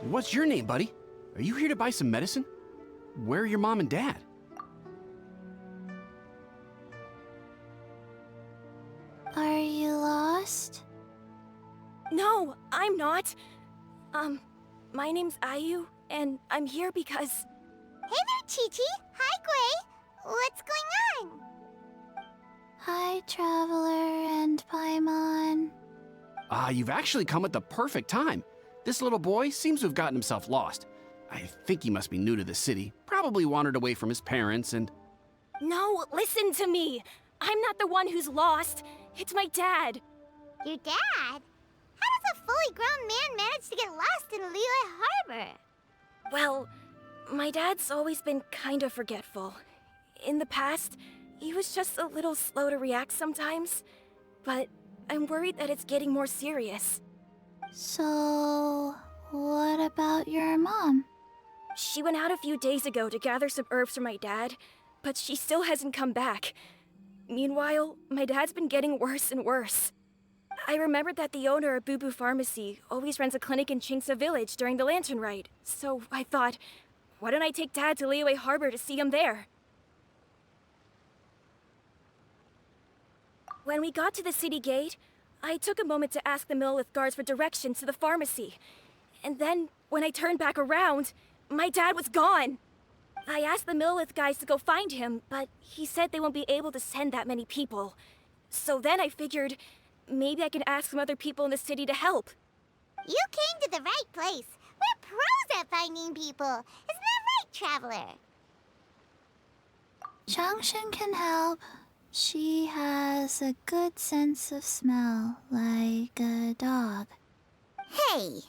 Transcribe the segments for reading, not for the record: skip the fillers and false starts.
What's your name, buddy? Are you here to buy some medicine? Where are your mom and dad? Are you lost? No, I'm not. My name's Ayu, and I'm here because... Hey there, Chi-Chi. Hi, Gui. What's going on? Hi, Traveler and Paimon. You've actually come at the perfect time. This little boy seems to have gotten himself lost. I think he must be new to the city, probably wandered away from his parents and... No, listen to me. I'm not the one who's lost. It's my dad. Your dad? How does a fully grown man manage to get lost in Liyue Harbor? Well, my dad's always been kind of forgetful. In the past, he was just a little slow to react sometimes. But I'm worried that it's getting more serious. So, what about your mom? She went out a few days ago to gather some herbs for my dad, but she still hasn't come back. Meanwhile, my dad's been getting worse and worse. I remembered that the owner of Boo Boo Pharmacy always runs a clinic in Chingsa Village during the Lantern Rite, so I thought, why don't I take Dad to Liyue Harbor to see him there? When we got to the city gate, I took a moment to ask the Millelith guards for directions to the pharmacy. And then, when I turned back around, my dad was gone. I asked the Millelith guys to go find him, but he said they won't be able to send that many people. So then I figured, maybe I can ask some other people in the city to help. You came to the right place. We're pros at finding people. Isn't that right, Traveler? Changshin can help. She has a good sense of smell, like a dog. Hey,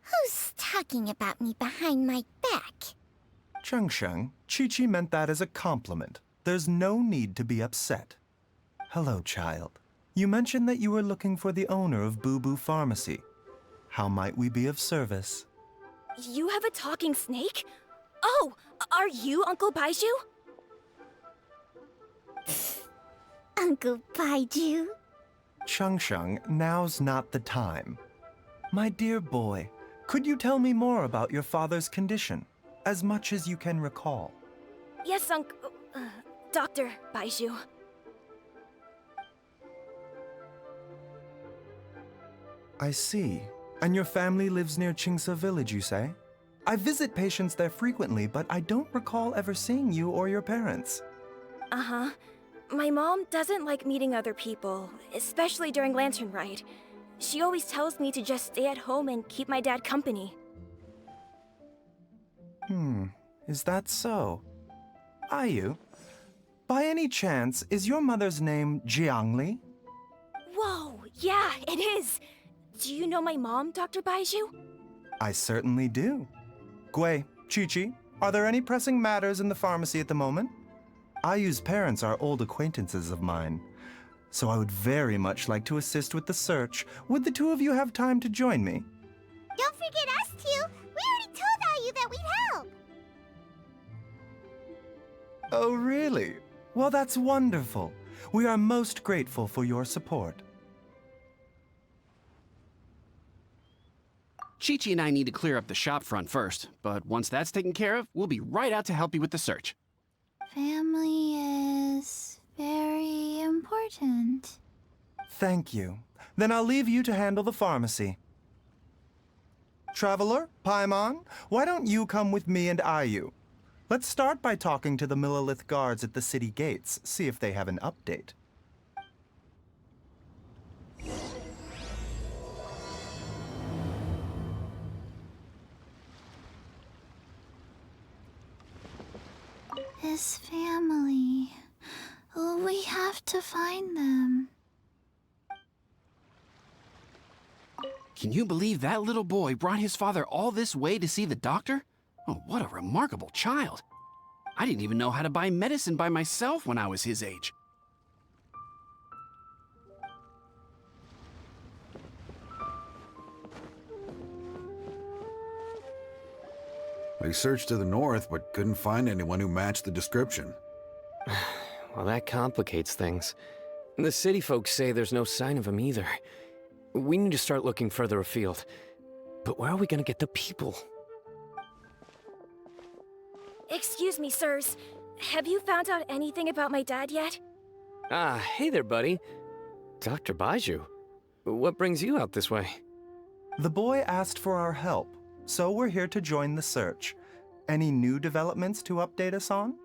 who's talking about me behind my back? Chengsheng, Chi-Chi meant that as a compliment. There's no need to be upset. Hello, child. You mentioned that you were looking for the owner of Boo Boo Pharmacy. How might we be of service? You have a talking snake? Oh, are you Uncle Baizhu? Uncle Baizhu? Chengsheng, now's not the time. My dear boy, could you tell me more about your father's condition, as much as you can recall? Yes, Dr. Baizhu. I see. And your family lives near Chingsa Village, you say? I visit patients there frequently, but I don't recall ever seeing you or your parents. Uh-huh. My mom doesn't like meeting other people, especially during Lantern Rite. She always tells me to just stay at home and keep my dad company. Is that so? Ayu, by any chance, is your mother's name Jiangli? Whoa, yeah, it is! Do you know my mom, Dr. Baizhu? I certainly do. Gui, Chi-Chi, are there any pressing matters in the pharmacy at the moment? Ayu's parents are old acquaintances of mine, so I would very much like to assist with the search. Would the two of you have time to join me? Don't forget us two. We already told Ayu that we'd help. Oh, really? Well, that's wonderful. We are most grateful for your support. Chi-Chi and I need to clear up the shop front first, but once that's taken care of, we'll be right out to help you with the search. Family is very important. Thank you. Then I'll leave you to handle the pharmacy. Traveler, Paimon, why don't you come with me and Ayu? Let's start by talking to the Millelith guards at the city gates, see if they have an update. His family. We have to find them. Can you believe that little boy brought his father all this way to see the doctor? Oh, what a remarkable child. I didn't even know how to buy medicine by myself when I was his age. We searched to the north, but couldn't find anyone who matched the description. Well, that complicates things. The city folks say there's no sign of him either. We need to start looking further afield. But where are we gonna get the people? Excuse me, sirs. Have you found out anything about my dad yet? Ah, hey there, buddy. Dr. Baizhu. What brings you out this way? The boy asked for our help, so we're here to join the search. Any new developments to update us on?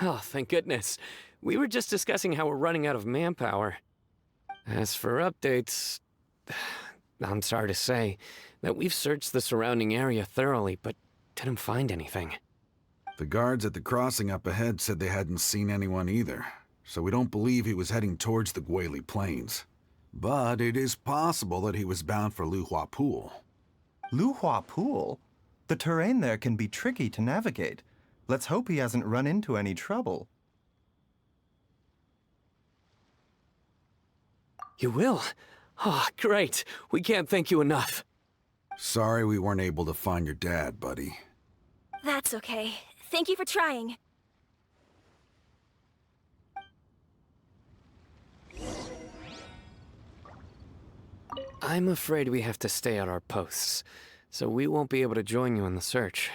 Oh, thank goodness. We were just discussing how we're running out of manpower. As for updates, I'm sorry to say that we've searched the surrounding area thoroughly, but didn't find anything. The guards at the crossing up ahead said they hadn't seen anyone either, so we don't believe he was heading towards the Guili Plains. But it is possible that he was bound for Luhua Pool. Luhua Pool? The terrain there can be tricky to navigate. Let's hope he hasn't run into any trouble. You will? Oh, great. We can't thank you enough. Sorry we weren't able to find your dad, buddy. That's okay. Thank you for trying. I'm afraid we have to stay at our posts, so we won't be able to join you in the search.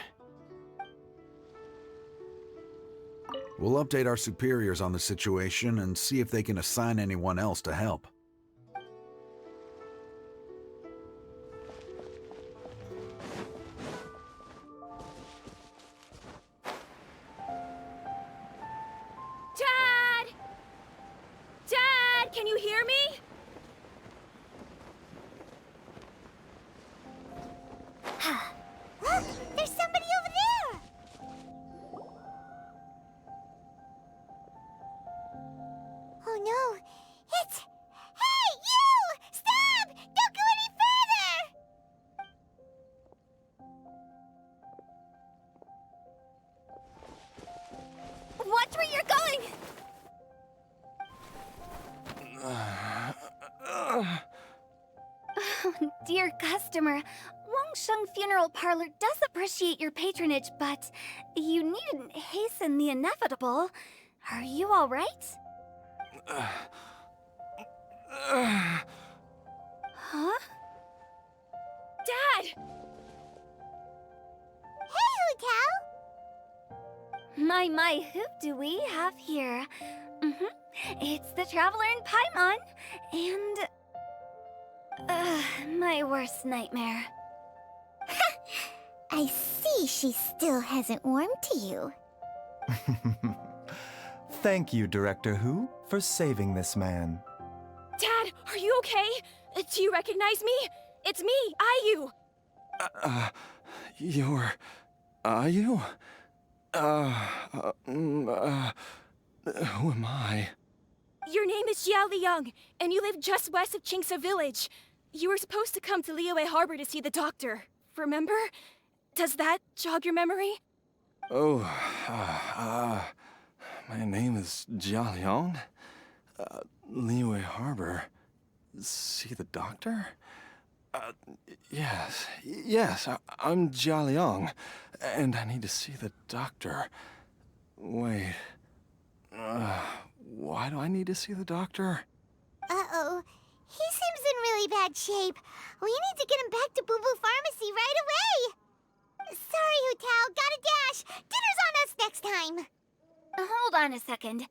We'll update our superiors on the situation and see if they can assign anyone else to help. Dad! Dad, can you hear me? Look! There's somebody over there! Oh no! It's... Hey, you! Stop! Don't go any further! Watch where you're going! Dear customer, Wangsheng Funeral Parlor does appreciate your patronage, but you needn't hasten the inevitable. Are you all right? Huh? Dad! Hey, Hu Tao! My, who do we have here? It's the Traveler in Paimon, and... my worst nightmare. I see she still hasn't warmed to you. Thank you, Director Hu, for saving this man. Dad, are you okay? Do you recognize me? It's me, Ayu. You're... Are you? Who am I? Your name is Jia Liang, and you live just west of Qingse Village. You were supposed to come to Liyue Harbor to see the doctor. Remember? Does that jog your memory? Oh, my name is Jia Liang. Liyue Harbor. See the doctor? Yes, I'm Jia Liang, and I need to see the doctor. Wait, why do I need to see the doctor? Uh-oh. He seems in really bad shape. We need to get him back to Boo Boo Pharmacy right away. Sorry, Hu Tao. Gotta dash. Dinner's on us next time. Hold on a second.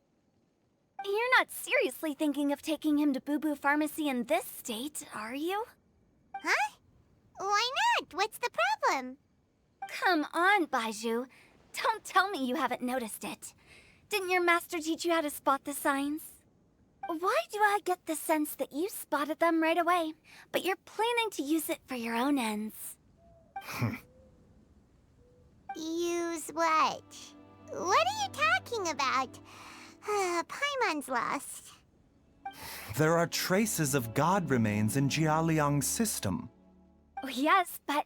You're not seriously thinking of taking him to Boo Boo Pharmacy in this state, are you? Huh? Why not? What's the problem? Come on, Baizhu. Don't tell me you haven't noticed it. Didn't your master teach you how to spot the signs? Why do I get the sense that you spotted them right away, but you're planning to use it for your own ends? Use what? What are you talking about? Paimon's lost. There are traces of god remains in Jia Liang's system. Oh, yes, but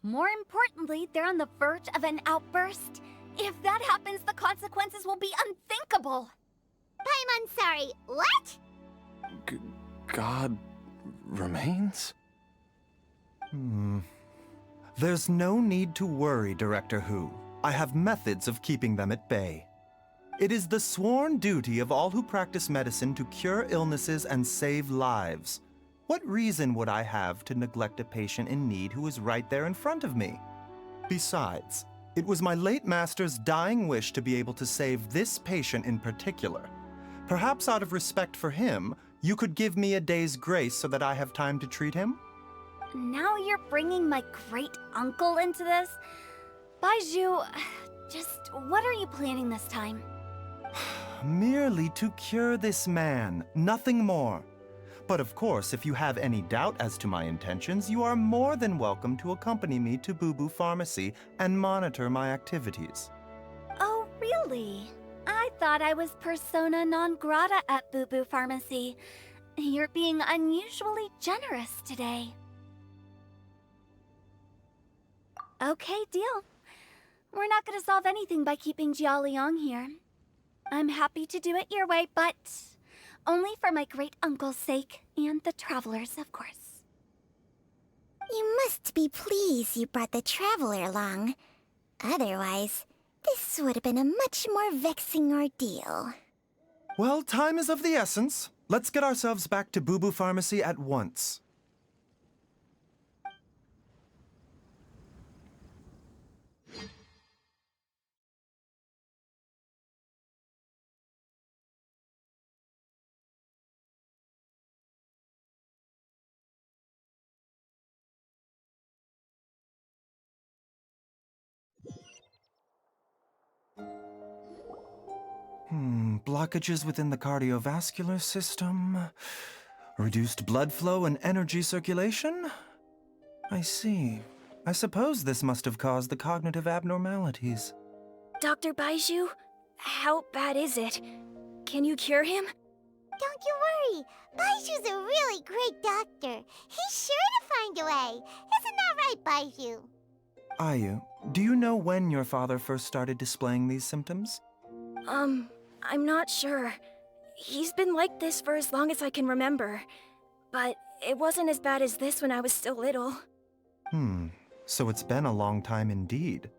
more importantly, they're on the verge of an outburst. If that happens, the consequences will be unthinkable. Paimon's sorry. What? God remains? There's no need to worry, Director Hu. I have methods of keeping them at bay. It is the sworn duty of all who practice medicine to cure illnesses and save lives. What reason would I have to neglect a patient in need who is right there in front of me? Besides, it was my late master's dying wish to be able to save this patient in particular. Perhaps out of respect for him, you could give me a day's grace so that I have time to treat him? Now you're bringing my great uncle into this? Baizhu, just what are you planning this time? Merely to cure this man, nothing more. But of course, if you have any doubt as to my intentions, you are more than welcome to accompany me to Boo Boo Pharmacy and monitor my activities. Oh, really? I thought I was persona non grata at Boo Boo Pharmacy. You're being unusually generous today. Okay, deal. We're not gonna solve anything by keeping Jialiang here. I'm happy to do it your way, but only for my great uncle's sake and the travelers, of course. You must be pleased you brought the traveler along. Otherwise, this would have been a much more vexing ordeal. Well, time is of the essence. Let's get ourselves back to Boo Boo Pharmacy at once. Blockages within the cardiovascular system, reduced blood flow and energy circulation? I see. I suppose this must have caused the cognitive abnormalities. Dr. Baizhu, how bad is it? Can you cure him? Don't you worry. Baizhu's a really great doctor. He's sure to find a way. Isn't that right, Baizhu? Ayu, do you know when your father first started displaying these symptoms? I'm not sure. He's been like this for as long as I can remember. But it wasn't as bad as this when I was still little. So it's been a long time indeed.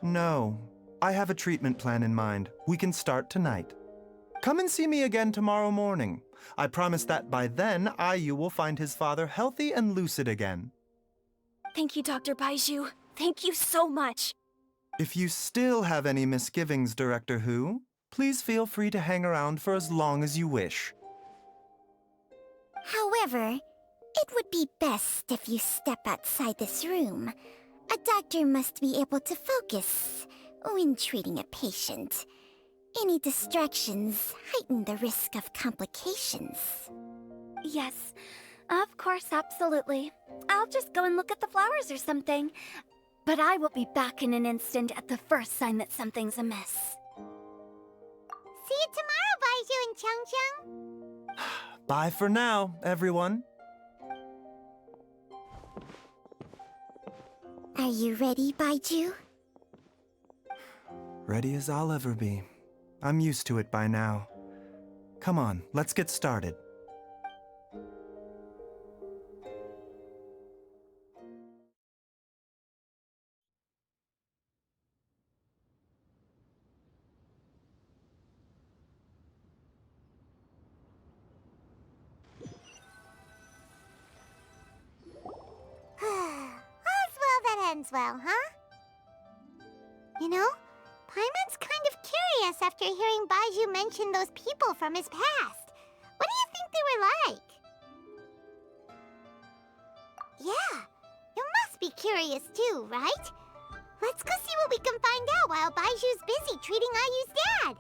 No, I have a treatment plan in mind. We can start tonight. Come and see me again tomorrow morning. I promise that by then, Ayu will find his father healthy and lucid again. Thank you, Dr. Baizhu. Thank you so much. If you still have any misgivings, Director Hu, please feel free to hang around for as long as you wish. However, it would be best if you step outside this room. A doctor must be able to focus when treating a patient. Any distractions heighten the risk of complications. Yes, of course, absolutely. I'll just go and look at the flowers or something. But I will be back in an instant at the first sign that something's amiss. See you tomorrow, Baizhu and Changcheng. Bye for now, everyone. Are you ready, Baizhu? Ready as I'll ever be. I'm used to it by now. Come on, let's get started. All's well that ends well, huh? You know, Paimon's kind of curious after hearing Baizhu mention those people from his past. What do you think they were like? Yeah, you must be curious too, right? Let's go see what we can find out while Baizhu's busy treating Ayu's dad.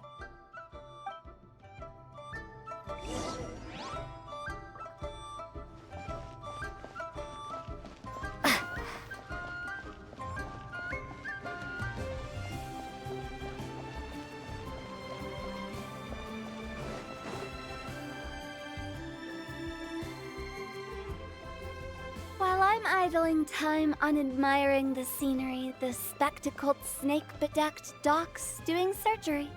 While I'm idling time on admiring the scenery, the spectacled snake-bedecked docs doing surgery.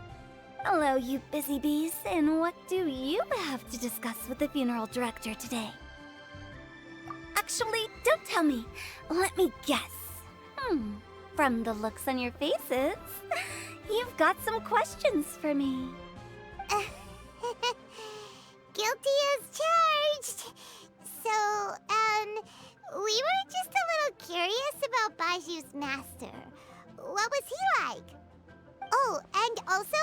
Hello, you busy bees, and what do you have to discuss with the funeral director today? Actually, don't tell me. Let me guess. From the looks on your faces, you've got some questions for me. Guilty as charged. about Baiju's master. What was he like? Oh, and also,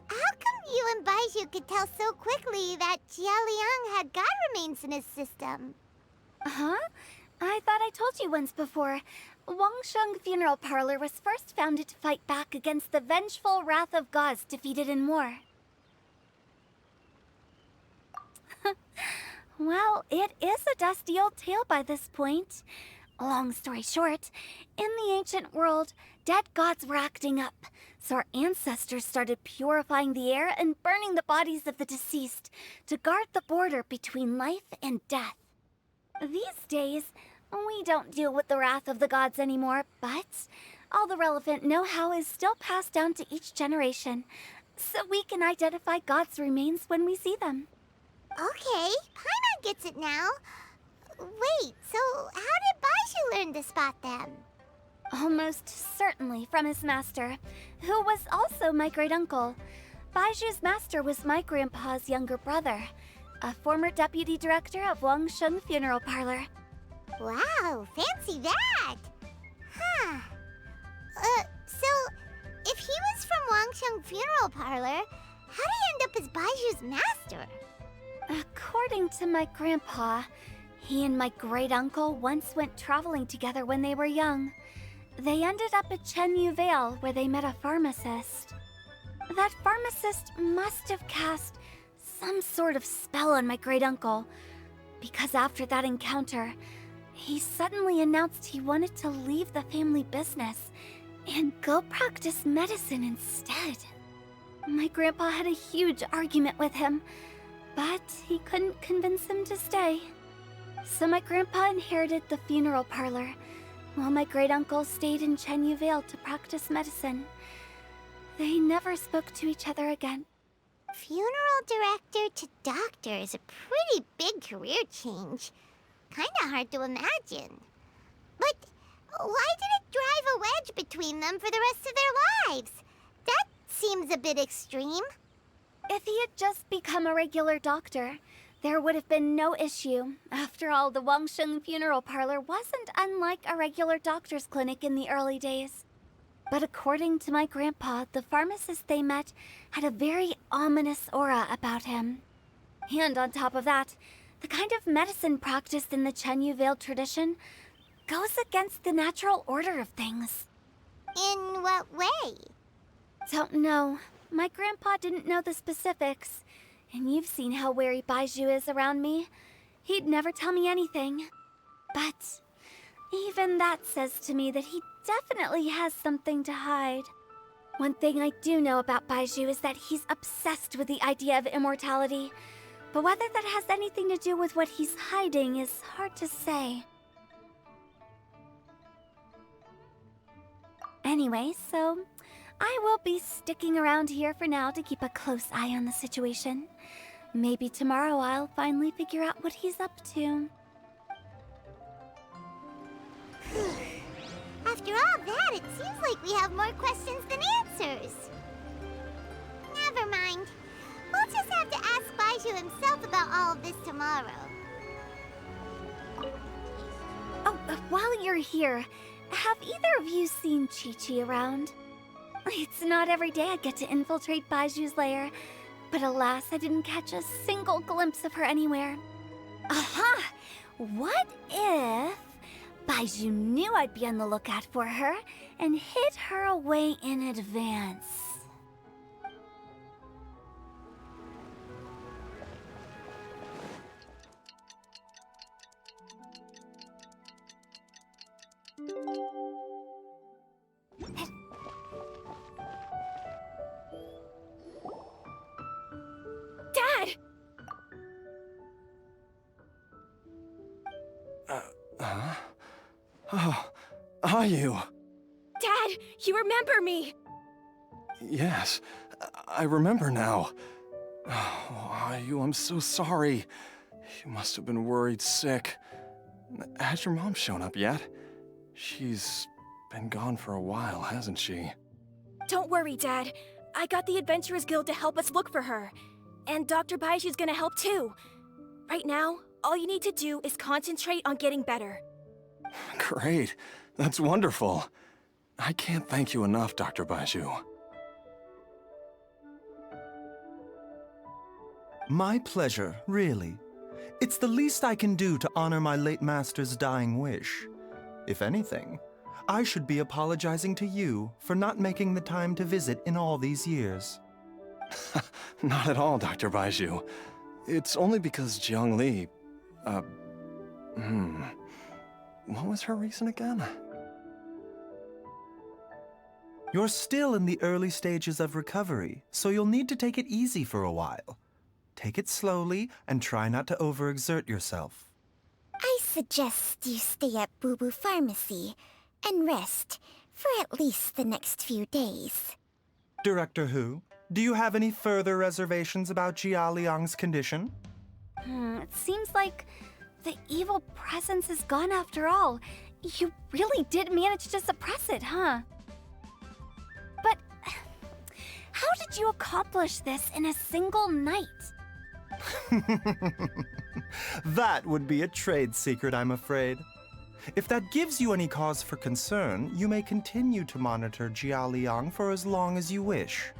how come you and Baizhu could tell so quickly that Jia Liang had god remains in his system? Huh? I thought I told you once before. Wangsheng Funeral Parlor was first founded to fight back against the vengeful wrath of gods defeated in war. Well, it is a dusty old tale by this point. Long story short, in the ancient world, dead gods were acting up, so our ancestors started purifying the air and burning the bodies of the deceased to guard the border between life and death. These days, we don't deal with the wrath of the gods anymore, but all the relevant know-how is still passed down to each generation, so we can identify gods' remains when we see them. Okay, Paimon gets it now. Wait, so how did Baizhu learn to spot them? Almost certainly from his master, who was also my great-uncle. Baiju's master was my grandpa's younger brother, a former deputy director of Wangsheng Funeral Parlor. Wow, fancy that! Huh. So, if he was from Wangsheng Funeral Parlor, how did he end up as Baiju's master? According to my grandpa, he and my great-uncle once went traveling together when they were young. They ended up at Chenyu Vale, where they met a pharmacist. That pharmacist must have cast some sort of spell on my great-uncle, because after that encounter, he suddenly announced he wanted to leave the family business and go practice medicine instead. My grandpa had a huge argument with him, but he couldn't convince him to stay. So my grandpa inherited the funeral parlor, while my great-uncle stayed in Chenyu Vale to practice medicine. They never spoke to each other again. Funeral director to doctor is a pretty big career change. Kinda hard to imagine. But why did it drive a wedge between them for the rest of their lives? That seems a bit extreme. If he had just become a regular doctor, there would have been no issue. After all, the Wangsheng Funeral Parlor wasn't unlike a regular doctor's clinic in the early days. But according to my grandpa, the pharmacist they met had a very ominous aura about him. And on top of that, the kind of medicine practiced in the Chenyu Vale tradition goes against the natural order of things. In what way? Don't know. My grandpa didn't know the specifics. And you've seen how wary Baizhu is around me. He'd never tell me anything. But even that says to me that he definitely has something to hide. One thing I do know about Baizhu is that he's obsessed with the idea of immortality. But whether that has anything to do with what he's hiding is hard to say. Anyway, so I will be sticking around here for now to keep a close eye on the situation. Maybe tomorrow I'll finally figure out what he's up to. After all that, it seems like we have more questions than answers. Never mind. We'll just have to ask Baizhu himself about all of this tomorrow. Oh, while you're here, have either of you seen Chi-Chi around? It's not every day I get to infiltrate Baiju's lair, but alas, I didn't catch a single glimpse of her anywhere. Aha! What if Baizhu knew I'd be on the lookout for her and hid her away in advance? Dad! Oh, are you? Dad, you remember me! Yes, I remember now. Oh, are you? I'm so sorry. You must have been worried sick. Has your mom shown up yet? She's been gone for a while, hasn't she? Don't worry, Dad. I got the Adventurers Guild to help us look for her. And Dr. Baiju's gonna help too. Right now, all you need to do is concentrate on getting better. Great. That's wonderful. I can't thank you enough, Dr. Baizhu. My pleasure, really. It's the least I can do to honor my late master's dying wish. If anything, I should be apologizing to you for not making the time to visit in all these years. Not at all, Dr. Baizhu. It's only because Jiang Li... What was her reason again? You're still in the early stages of recovery, so you'll need to take it easy for a while. Take it slowly and try not to overexert yourself. I suggest you stay at Boo Boo Pharmacy and rest for at least the next few days. Director Hu, do you have any further reservations about Jia Liang's condition? It seems like the evil presence is gone after all. You really did manage to suppress it, huh? But how did you accomplish this in a single night? That would be a trade secret, I'm afraid. If that gives you any cause for concern, you may continue to monitor Jia Liang for as long as you wish.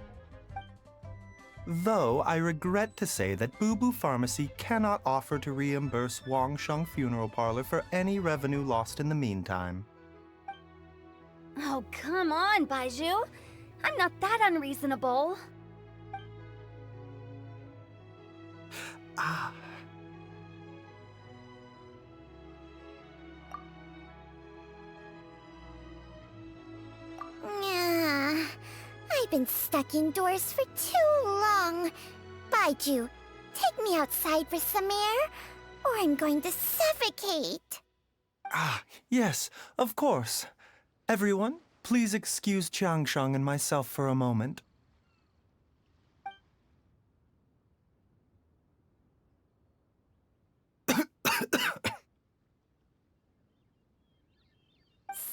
Though I regret to say that Boo Boo Pharmacy cannot offer to reimburse Wang Sheng Funeral Parlor for any revenue lost in the meantime. Oh, come on, Baizhu. I'm not that unreasonable. I've been stuck indoors for too long. Baizhu, take me outside for some air, or I'm going to suffocate. Yes, of course. Everyone, please excuse Qiangsheng and myself for a moment.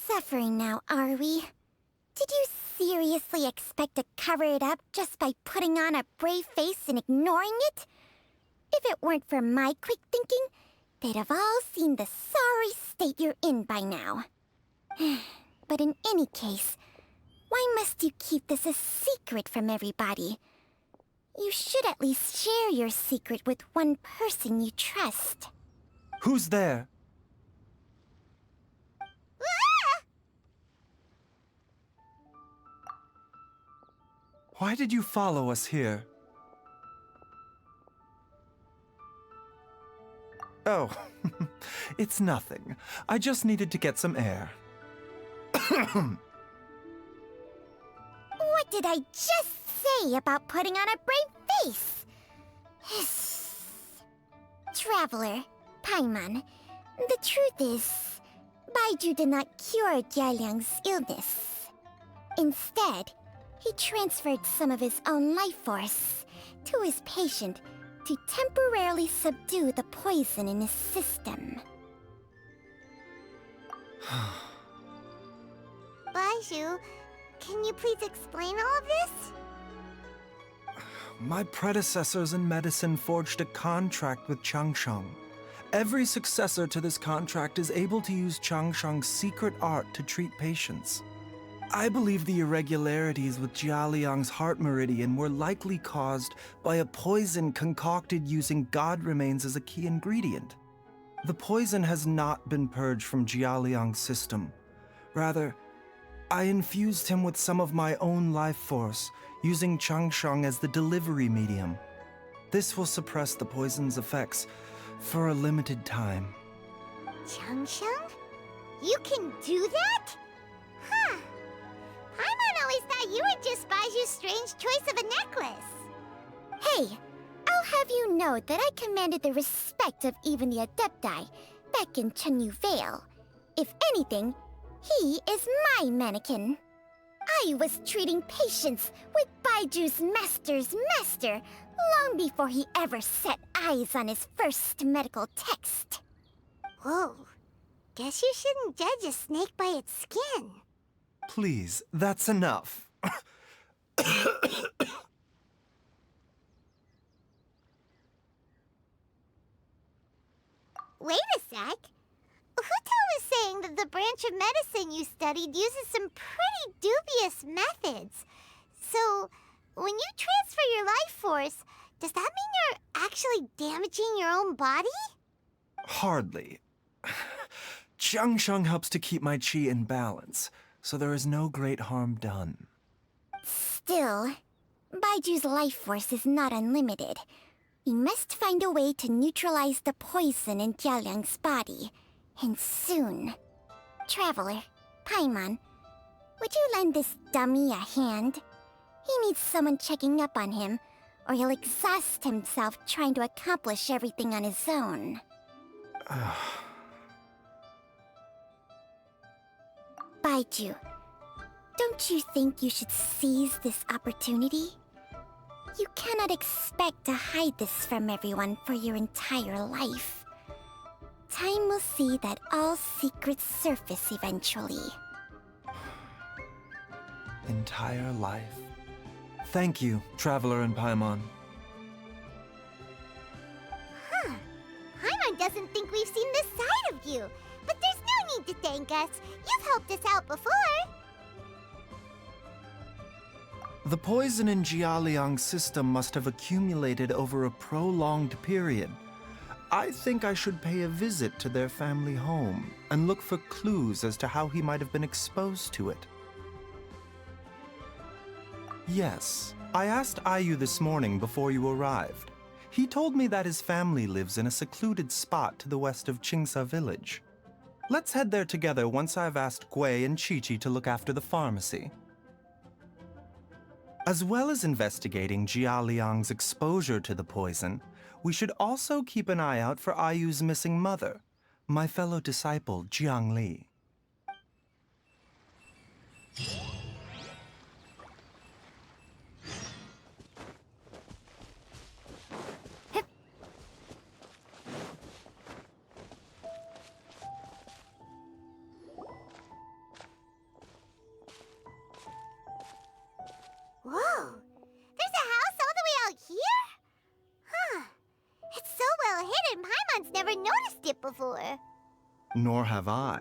Suffering now, are we? Did you seriously expect to cover it up just by putting on a brave face and ignoring it? If it weren't for my quick thinking, they'd have all seen the sorry state you're in by now. But in any case, why must you keep this a secret from everybody? You should at least share your secret with one person you trust. Who's there? Why did you follow us here? Oh, it's nothing. I just needed to get some air. What did I just say about putting on a brave face? Traveler, Paimon, the truth is, Baizhu did not cure Jialiang's illness. Instead, he transferred some of his own life force to his patient to temporarily subdue the poison in his system. Baizhu, can you please explain all of this? My predecessors in medicine forged a contract with Changsheng. Every successor to this contract is able to use Changsheng's secret art to treat patients. I believe the irregularities with Jia Liang's heart meridian were likely caused by a poison concocted using god remains as a key ingredient. The poison has not been purged from Jia Liang's system. Rather, I infused him with some of my own life force, using Changsheng as the delivery medium. This will suppress the poison's effects for a limited time. Changsheng? You can do that? Huh. Paimon always thought you were just Baizhu's strange choice of a necklace. Hey, I'll have you know that I commanded the respect of even the Adepti back in Chenyu Vale. If anything, he is my mannequin. I was treating patients with Baiju's master's master long before he ever set eyes on his first medical text. Whoa. Guess you shouldn't judge a snake by its skin. Please, that's enough. Wait a sec. Who was saying that the the branch of medicine you studied uses some pretty dubious methods. So, when you transfer your life force, does that mean you're actually damaging your own body? Hardly. Jiangsheng helps to keep my chi in balance, so there is no great harm done. Still, Baiju's life force is not unlimited. We must find a way to neutralize the poison in Jialiang's body, and soon. Traveler, Paimon, would you lend this dummy a hand? He needs someone checking up on him, or he'll exhaust himself trying to accomplish everything on his own. Baizhu, don't you think you should seize this opportunity? You cannot expect to hide this from everyone for your entire life. Time will see that all secrets surface eventually. Entire life. Thank you, Traveler and Paimon. Paimon doesn't think we've seen this side of you, but there's no need to thank us. You've helped us out before. The poison in Jialiang's system must have accumulated over a prolonged period. I think I should pay a visit to their family home and look for clues as to how he might have been exposed to it. Yes, I asked Ayu this morning before you arrived. He told me that his family lives in a secluded spot to the west of Qingsa village. Let's head there together once I've asked Gui and Qiqi to look after the pharmacy. As well as investigating Jialiang's exposure to the poison, we should also keep an eye out for Ayu's missing mother, my fellow disciple Jiang Li. Whoa! There's a house all the way out here? Huh. It's so well hidden, Paimon's never noticed it before. Nor have I.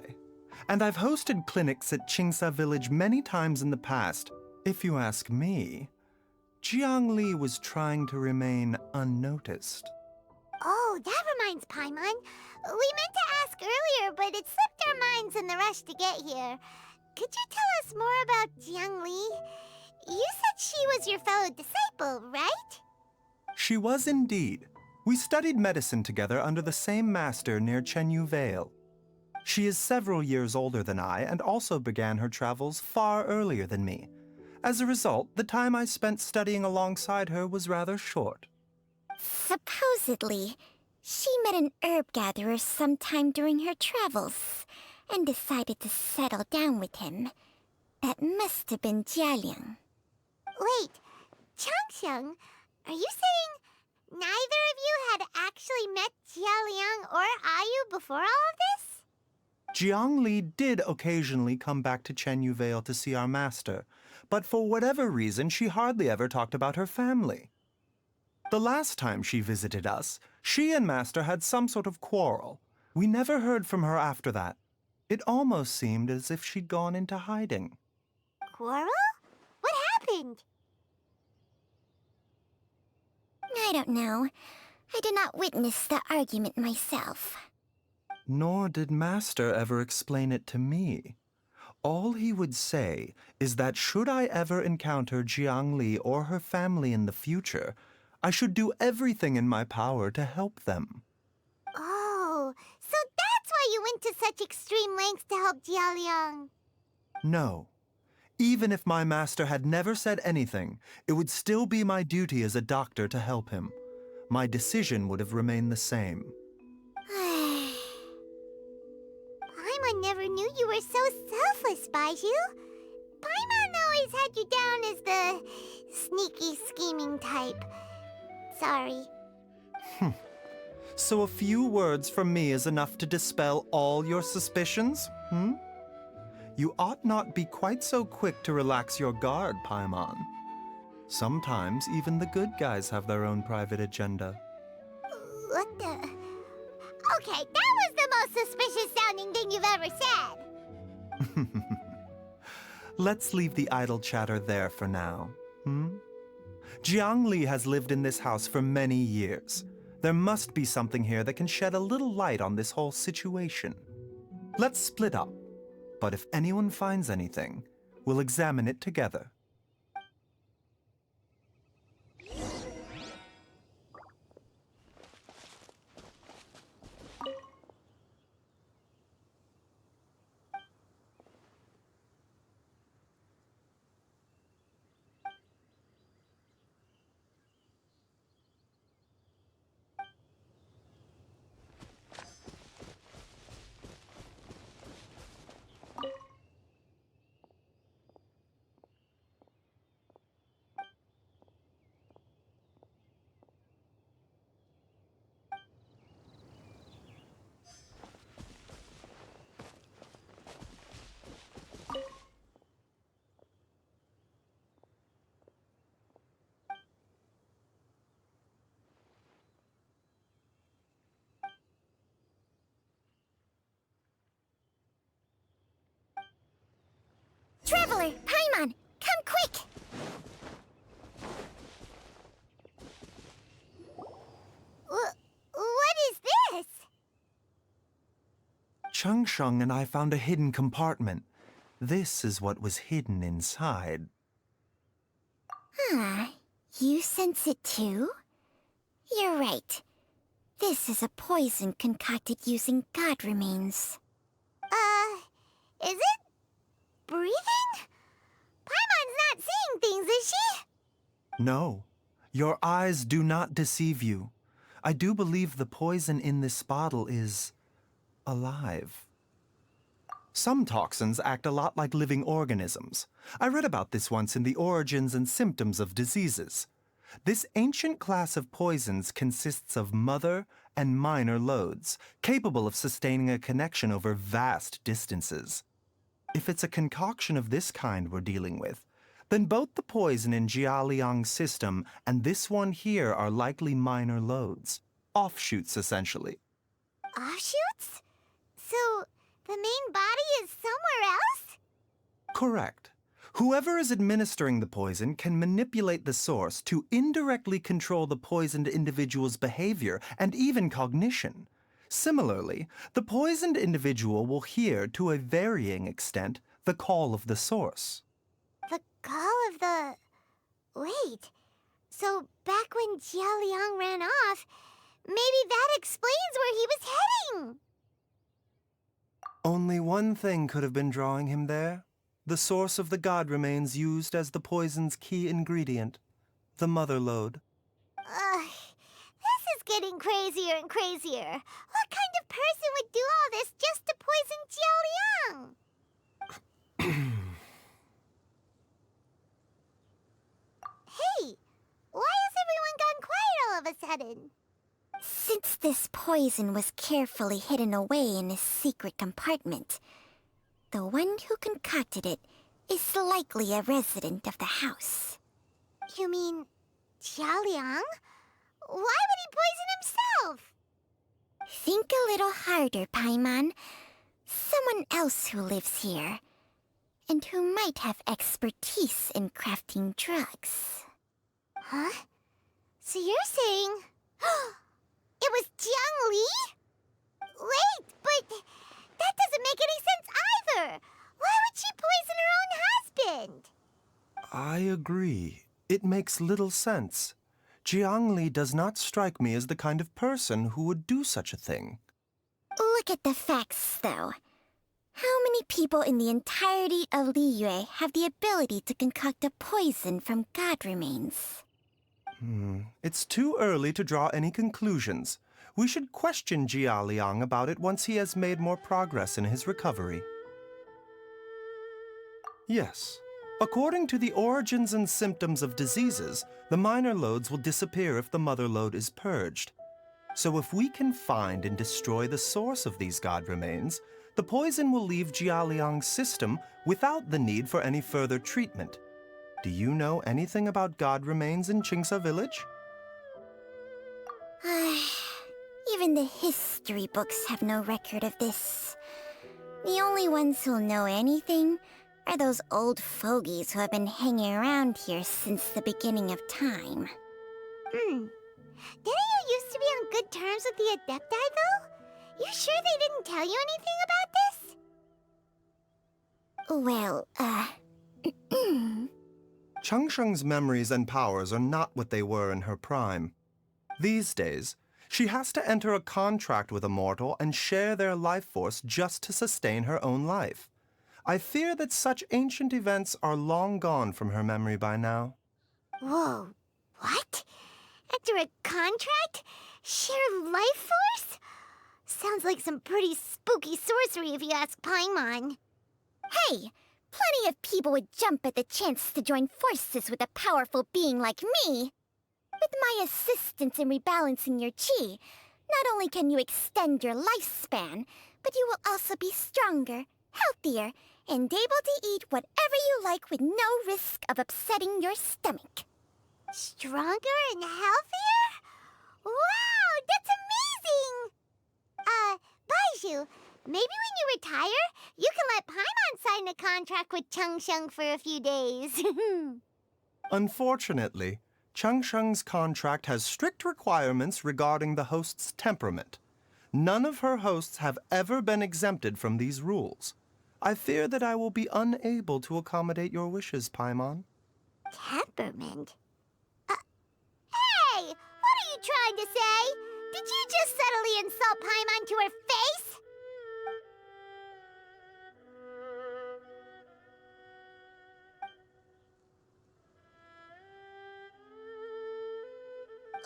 And I've hosted clinics at Qingsa village many times in the past. If you ask me, Jiang Li was trying to remain unnoticed. Oh, that reminds Paimon. We meant to ask earlier, but it slipped our minds in the rush to get here. Could you tell us more about Jiang Li? You said she was your fellow disciple, right? She was indeed. We studied medicine together under the same master near Chenyu Vale. She is several years older than I and also began her travels far earlier than me. As a result, the time I spent studying alongside her was rather short. Supposedly, she met an herb gatherer sometime during her travels and decided to settle down with him. That must have been Jialiang. Wait, Changsheng, are you saying neither of you had actually met Jialiang or Ayu before all of this? Jiang Li did occasionally come back to Chenyu Vale to see our master, but for whatever reason, she hardly ever talked about her family. The last time she visited us, she and Master had some sort of quarrel. We never heard from her after that. It almost seemed as if she'd gone into hiding. Quarrel? What happened? I don't know. I did not witness the argument myself. Nor did Master ever explain it to me. All he would say is that should I ever encounter Jiang Li or her family in the future, I should do everything in my power to help them. Oh, so that's why you went to such extreme lengths to help Jialiang. No. Even if my master had never said anything, it would still be my duty as a doctor to help him. My decision would have remained the same. Paimon never knew you were so selfless, Baizhu. Paimon always had you down as the sneaky, scheming type. Sorry. So a few words from me is enough to dispel all your suspicions, You ought not be quite so quick to relax your guard, Paimon. Sometimes even the good guys have their own private agenda. What the... Okay, that was the most suspicious sounding thing you've ever said. Let's leave the idle chatter there for now, Jiang Li has lived in this house for many years. There must be something here that can shed a little light on this whole situation. Let's split up, but if anyone finds anything, we'll examine it together. Traveler, Paimon, come quick! What is this? Chung Sheng and I found a hidden compartment. This is what was hidden inside. You sense it too? You're right. This is a poison concocted using god remains. Is it? Breathing? Paimon's not seeing things, is she? No, your eyes do not deceive you. I do believe the poison in this bottle is alive. Some toxins act a lot like living organisms. I read about this once in the Origins and Symptoms of Diseases. This ancient class of poisons consists of mother and minor loads, capable of sustaining a connection over vast distances. If it's a concoction of this kind we're dealing with, then both the poison in Jialiang's system and this one here are likely minor loads. Offshoots, essentially. Offshoots? So, the main body is somewhere else? Correct. Whoever is administering the poison can manipulate the source to indirectly control the poisoned individual's behavior and even cognition. Similarly, the poisoned individual will hear, to a varying extent, the call of the source. The call of the... Wait. So, back when Jialiang ran off, maybe that explains where he was heading! Only one thing could have been drawing him there. The source of the god remains used as the poison's key ingredient, the mother lode. This is getting crazier and crazier. What kind of person would do all this just to poison Jialiang? Hey, why has everyone gone quiet all of a sudden? Since this poison was carefully hidden away in a secret compartment, the one who concocted it is likely a resident of the house. You mean Jialiang? Why would he poison himself? Think a little harder, Paimon. Someone else who lives here, and who might have expertise in crafting drugs. Huh? So you're saying... it was Jiang Li? Wait, but that doesn't make any sense either! Why would she poison her own husband? I agree. It makes little sense. Jiang Li does not strike me as the kind of person who would do such a thing. Look at the facts, though. How many people in the entirety of Liyue have the ability to concoct a poison from god remains? It's too early to draw any conclusions. We should question Jia Liang about it once he has made more progress in his recovery. Yes. According to the Origins and Symptoms of Diseases, the minor loads will disappear if the mother load is purged. So if we can find and destroy the source of these god remains, the poison will leave Jialiang's system without the need for any further treatment. Do you know anything about god remains in Qingsa village? Even the history books have no record of this. The only ones who'll know anything are those old fogies who have been hanging around here since the beginning of time. Didn't you used to be on good terms with the Adepti, though? You sure they didn't tell you anything about this? Well, Changsheng's memories and powers are not what they were in her prime. These days, she has to enter a contract with a mortal and share their life force just to sustain her own life. I fear that such ancient events are long gone from her memory by now. Whoa, what? After a contract? Share life force? Sounds like some pretty spooky sorcery if you ask Paimon. hey, plenty of people would jump at the chance to join forces with a powerful being like me. With my assistance in rebalancing your chi, not only can you extend your lifespan, but you will also be stronger, healthier, and able to eat whatever you like with no risk of upsetting your stomach. Stronger and healthier? Wow, that's amazing! Baizhu, maybe when you retire, you can let Paimon sign a contract with Changsheng for a few days. Unfortunately, Changsheng's contract has strict requirements regarding the host's temperament. None of her hosts have ever been exempted from these rules. I fear that I will be unable to accommodate your wishes, Paimon. Temperament? Hey! What are you trying to say? Did you just subtly insult Paimon to her face?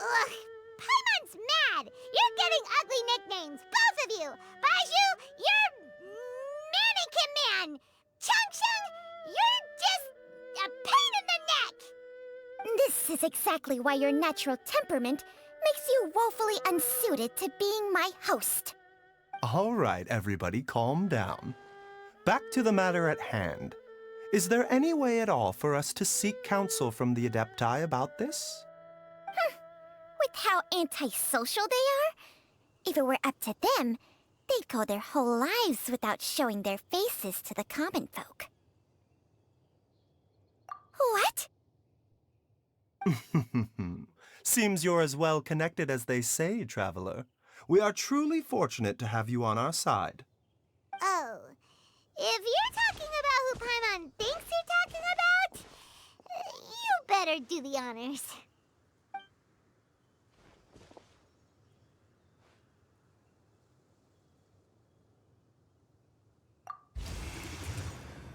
Ugh! Paimon's mad! You're getting ugly nicknames, both of you! Baizhu, you're Mannequin Man! Changsheng, you're just a pain in the neck! This is exactly why your natural temperament makes you woefully unsuited to being my host. All right, everybody, calm down. Back to the matter at hand. Is there any way at all for us to seek counsel from the Adepti about this? With how antisocial they are, if it were up to them, they'd go their whole lives without showing their faces to the common folk. What? Seems you're as well connected as they say, traveler. We are truly fortunate to have you on our side. Oh, if you're talking about who Paimon thinks you're talking about, you better do the honors.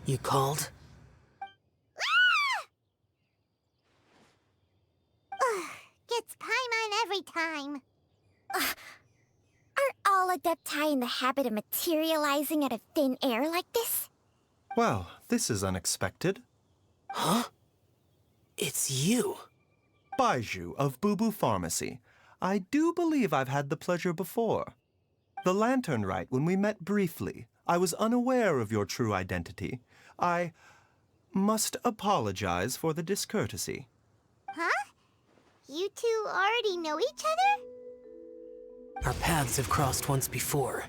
You called? Ugh, gets Paimon every time. Are all Adepti in the habit of materializing out of thin air like this? Well, this is unexpected. Huh? It's you. Baizhu of Boo Pharmacy. I do believe I've had the pleasure before. The Lantern Rite, when we met briefly, I was unaware of your true identity. I must apologize for the discourtesy. Huh? You two already know each other? Our paths have crossed once before.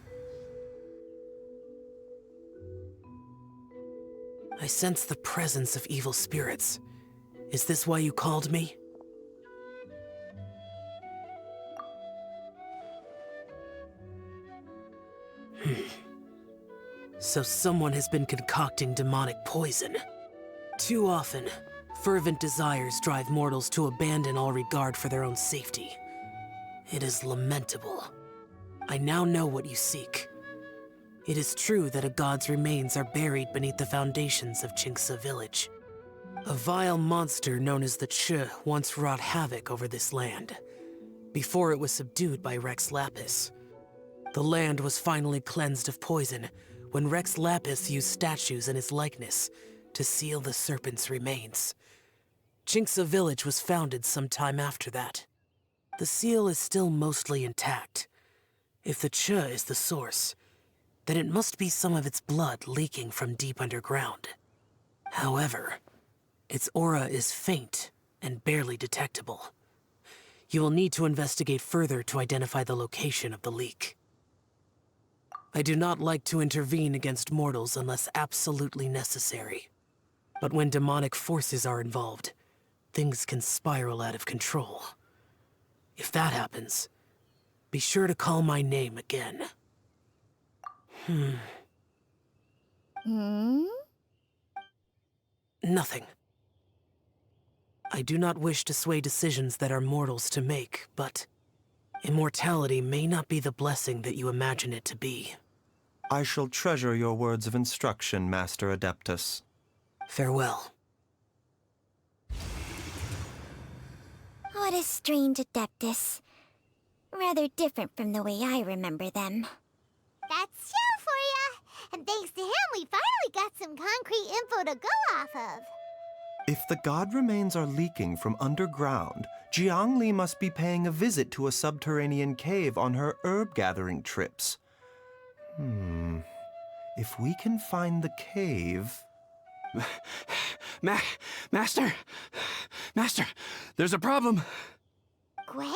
I sense the presence of evil spirits. Is this why you called me? So someone has been concocting demonic poison. Too often, fervent desires drive mortals to abandon all regard for their own safety. It is lamentable. I now know what you seek. It is true that a god's remains are buried beneath the foundations of Qingce village. A vile monster known as the Che once wrought havoc over this land, before it was subdued by Rex Lapis. The land was finally cleansed of poison when Rex Lapis used statues in his likeness to seal the serpent's remains. Qingce village was founded some time after that. The seal is still mostly intact. If the Che is the source, then it must be some of its blood leaking from deep underground. However, its aura is faint and barely detectable. You will need to investigate further to identify the location of the leak. I do not like to intervene against mortals unless absolutely necessary. But when demonic forces are involved, things can spiral out of control. If that happens, be sure to call my name again. Nothing. I do not wish to sway decisions that are mortals to make, but immortality may not be the blessing that you imagine it to be. I shall treasure your words of instruction, Master Adeptus. Farewell. What a strange Adeptus. Rather different from the way I remember them. That's Shell for ya! And thanks to him, we finally got some concrete info to go off of. If the god remains are leaking from underground, Jiangli must be paying a visit to a subterranean cave on her herb-gathering trips. If we can find the cave... Master! Master, there's a problem. Gwei?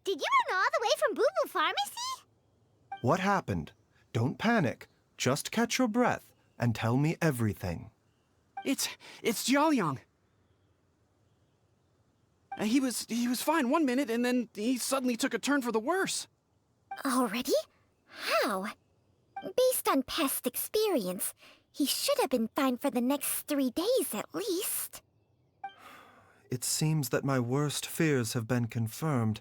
Did you run all the way from Boo Boo Pharmacy? What happened? Don't panic. Just catch your breath and tell me everything. It's Jiaoliang. He was fine one minute, and then he suddenly took a turn for the worse. Already? How? Based on past experience, he should have been fine for the next 3 days at least. It seems that my worst fears have been confirmed.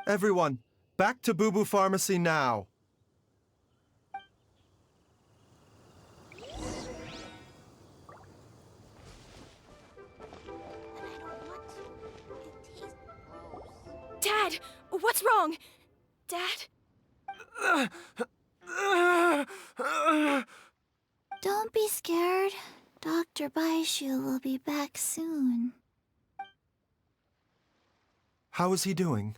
Everyone, back to Boo Boo Pharmacy now! Dad! What's wrong? Dad? Don't be scared. Dr. Baizhu will be back soon. How is he doing?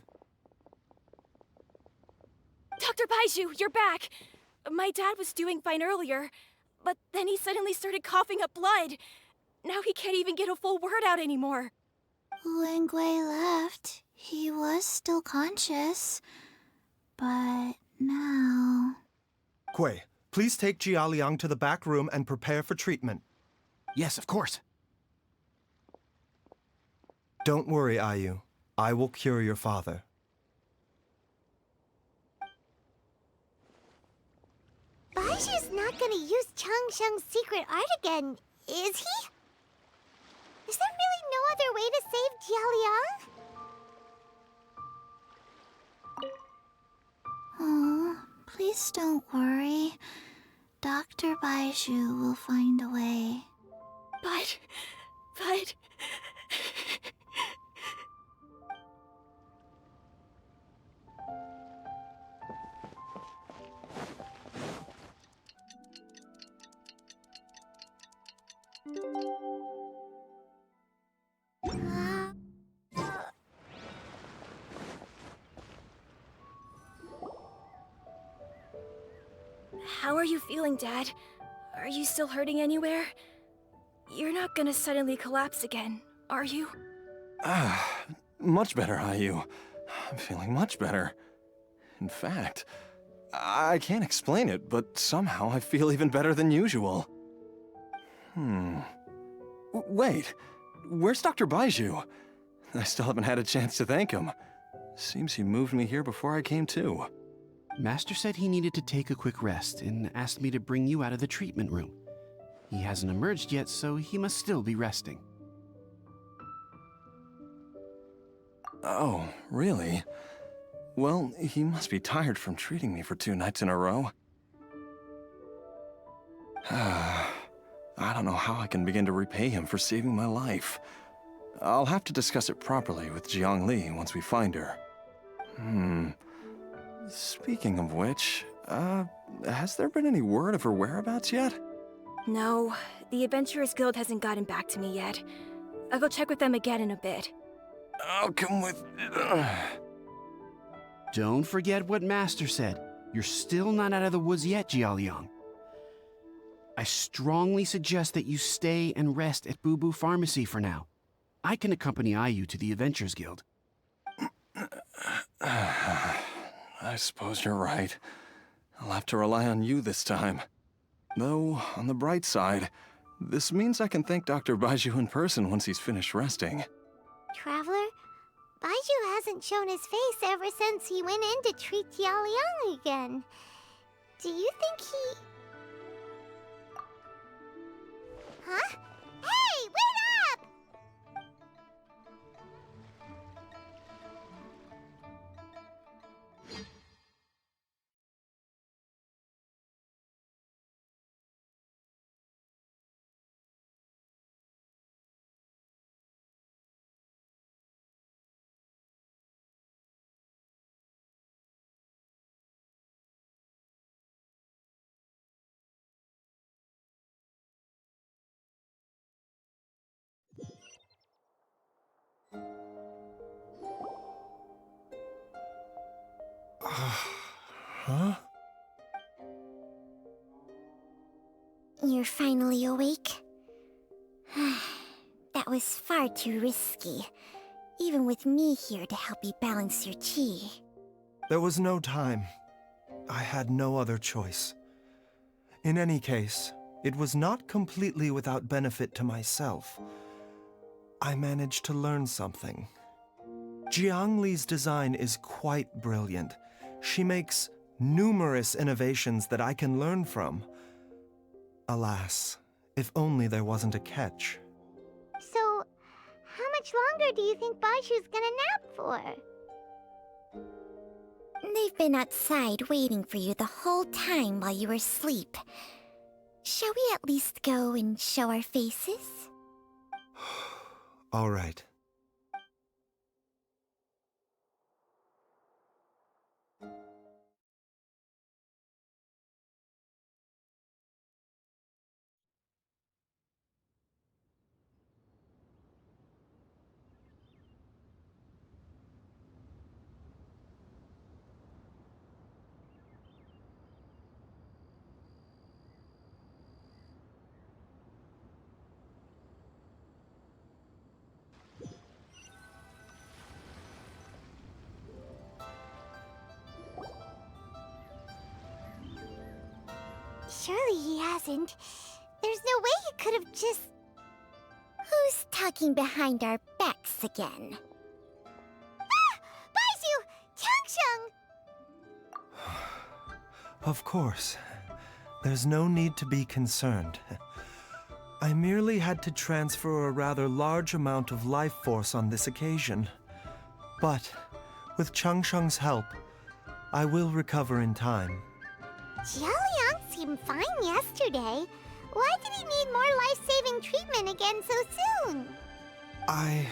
Dr. Baizhu, you're back! My dad was doing fine earlier, but then he suddenly started coughing up blood. Now he can't even get a full word out anymore. When Gwei left, he was still conscious. But now... Gwei, please take Jiaoliang to the back room and prepare for treatment. Yes, of course. Don't worry, Ayu. I will cure your father. Baizhu's not gonna use Changsheng's secret art again, is he? Is there really no other way to save Jiaoliang? Oh, please don't worry. Dr. Baizhu will find a way. But... How are you feeling, Dad? Are you still hurting anywhere? You're not gonna suddenly collapse again, are you? Much better, Ayu. I'm feeling much better. In fact, I can't explain it, but somehow I feel even better than usual. Wait, where's Dr. Baizhu? I still haven't had a chance to thank him. Seems he moved me here before I came to. Master said he needed to take a quick rest and asked me to bring you out of the treatment room. He hasn't emerged yet, so he must still be resting. Oh, really? Well, he must be tired from treating me for 2 nights in a row. I don't know how I can begin to repay him for saving my life. I'll have to discuss it properly with Jiangli once we find her. Speaking of which, has there been any word of her whereabouts yet? No, the Adventurers Guild hasn't gotten back to me yet. I'll go check with them again in a bit. I'll come with... Don't forget what Master said. You're still not out of the woods yet, Jiaoliang. I strongly suggest that you stay and rest at Boo Boo Pharmacy for now. I can accompany Ayu to the Adventurers Guild. I suppose you're right. I'll have to rely on you this time. Though, on the bright side, this means I can thank Dr. Baizhu in person once he's finished resting. Traveler, Baizhu hasn't shown his face ever since he went in to treat Jialiang again. Do you think he... Huh? Hey, wait up! Huh? You're finally awake? That was far too risky, even with me here to help you balance your chi. There was no time. I had no other choice. In any case, it was not completely without benefit to myself. I managed to learn something. Jiang Li's design is quite brilliant. She makes numerous innovations that I can learn from. Alas, if only there wasn't a catch. So, how much longer do you think Baizhu's gonna nap for? They've been outside waiting for you the whole time while you were asleep. Shall we at least go and show our faces? All right. Surely he hasn't. There's no way he could have just... Who's talking behind our backs again? Ah! Baizhu! Changsheng! Of course. There's no need to be concerned. I merely had to transfer a rather large amount of life force on this occasion. But, with Changsheng's help, I will recover in time. Jialiang seemed fine yesterday. Why did he need more life-saving treatment again so soon? I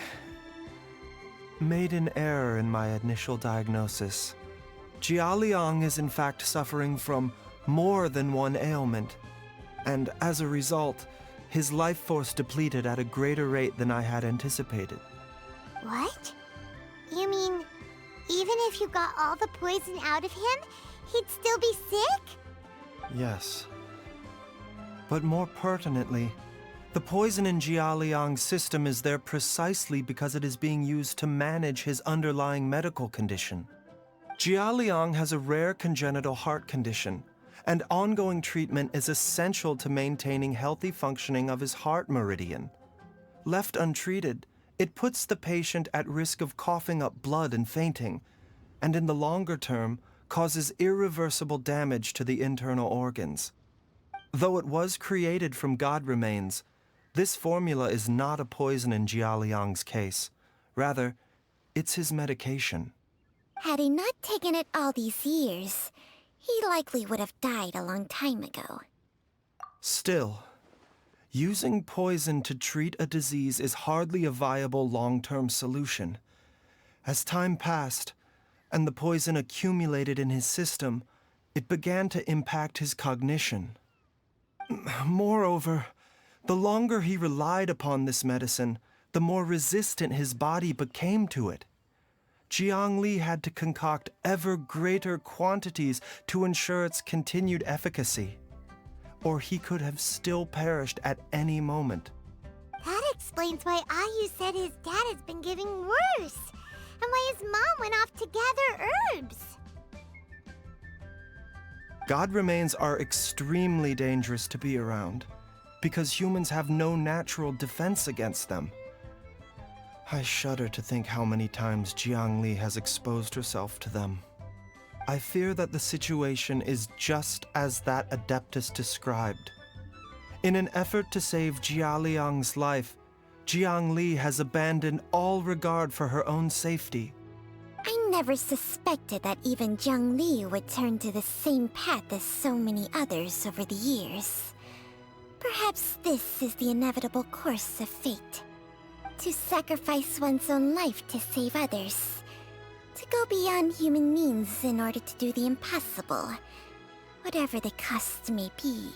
made an error in my initial diagnosis. Jialiang is in fact suffering from more than one ailment, and as a result, his life force depleted at a greater rate than I had anticipated. What? You mean, even if you got all the poison out of him, he'd still be sick? Yes. But more pertinently, the poison in Jialiang's system is there precisely because it is being used to manage his underlying medical condition. Jialiang has a rare congenital heart condition, and ongoing treatment is essential to maintaining healthy functioning of his heart meridian. Left untreated, it puts the patient at risk of coughing up blood and fainting, and in the longer term, causes irreversible damage to the internal organs. Though it was created from god remains, this formula is not a poison in Jialiang's case. Rather, it's his medication. Had he not taken it all these years, he likely would have died a long time ago. Still, using poison to treat a disease is hardly a viable long-term solution. As time passed, and the poison accumulated in his system, it began to impact his cognition. Moreover, the longer he relied upon this medicine, the more resistant his body became to it. Jiang Li had to concoct ever greater quantities to ensure its continued efficacy, or he could have still perished at any moment. That explains why Ayu said his dad has been getting worse, and why his mom went off to gather herbs. God remains are extremely dangerous to be around, because humans have no natural defense against them. I shudder to think how many times Jiangli has exposed herself to them. I fear that the situation is just as that Adeptus described. In an effort to save Jialiang's life, Jiangli has abandoned all regard for her own safety. I never suspected that even Jiangli would turn to the same path as so many others over the years. Perhaps this is the inevitable course of fate. To sacrifice one's own life to save others. To go beyond human means in order to do the impossible, whatever the cost may be.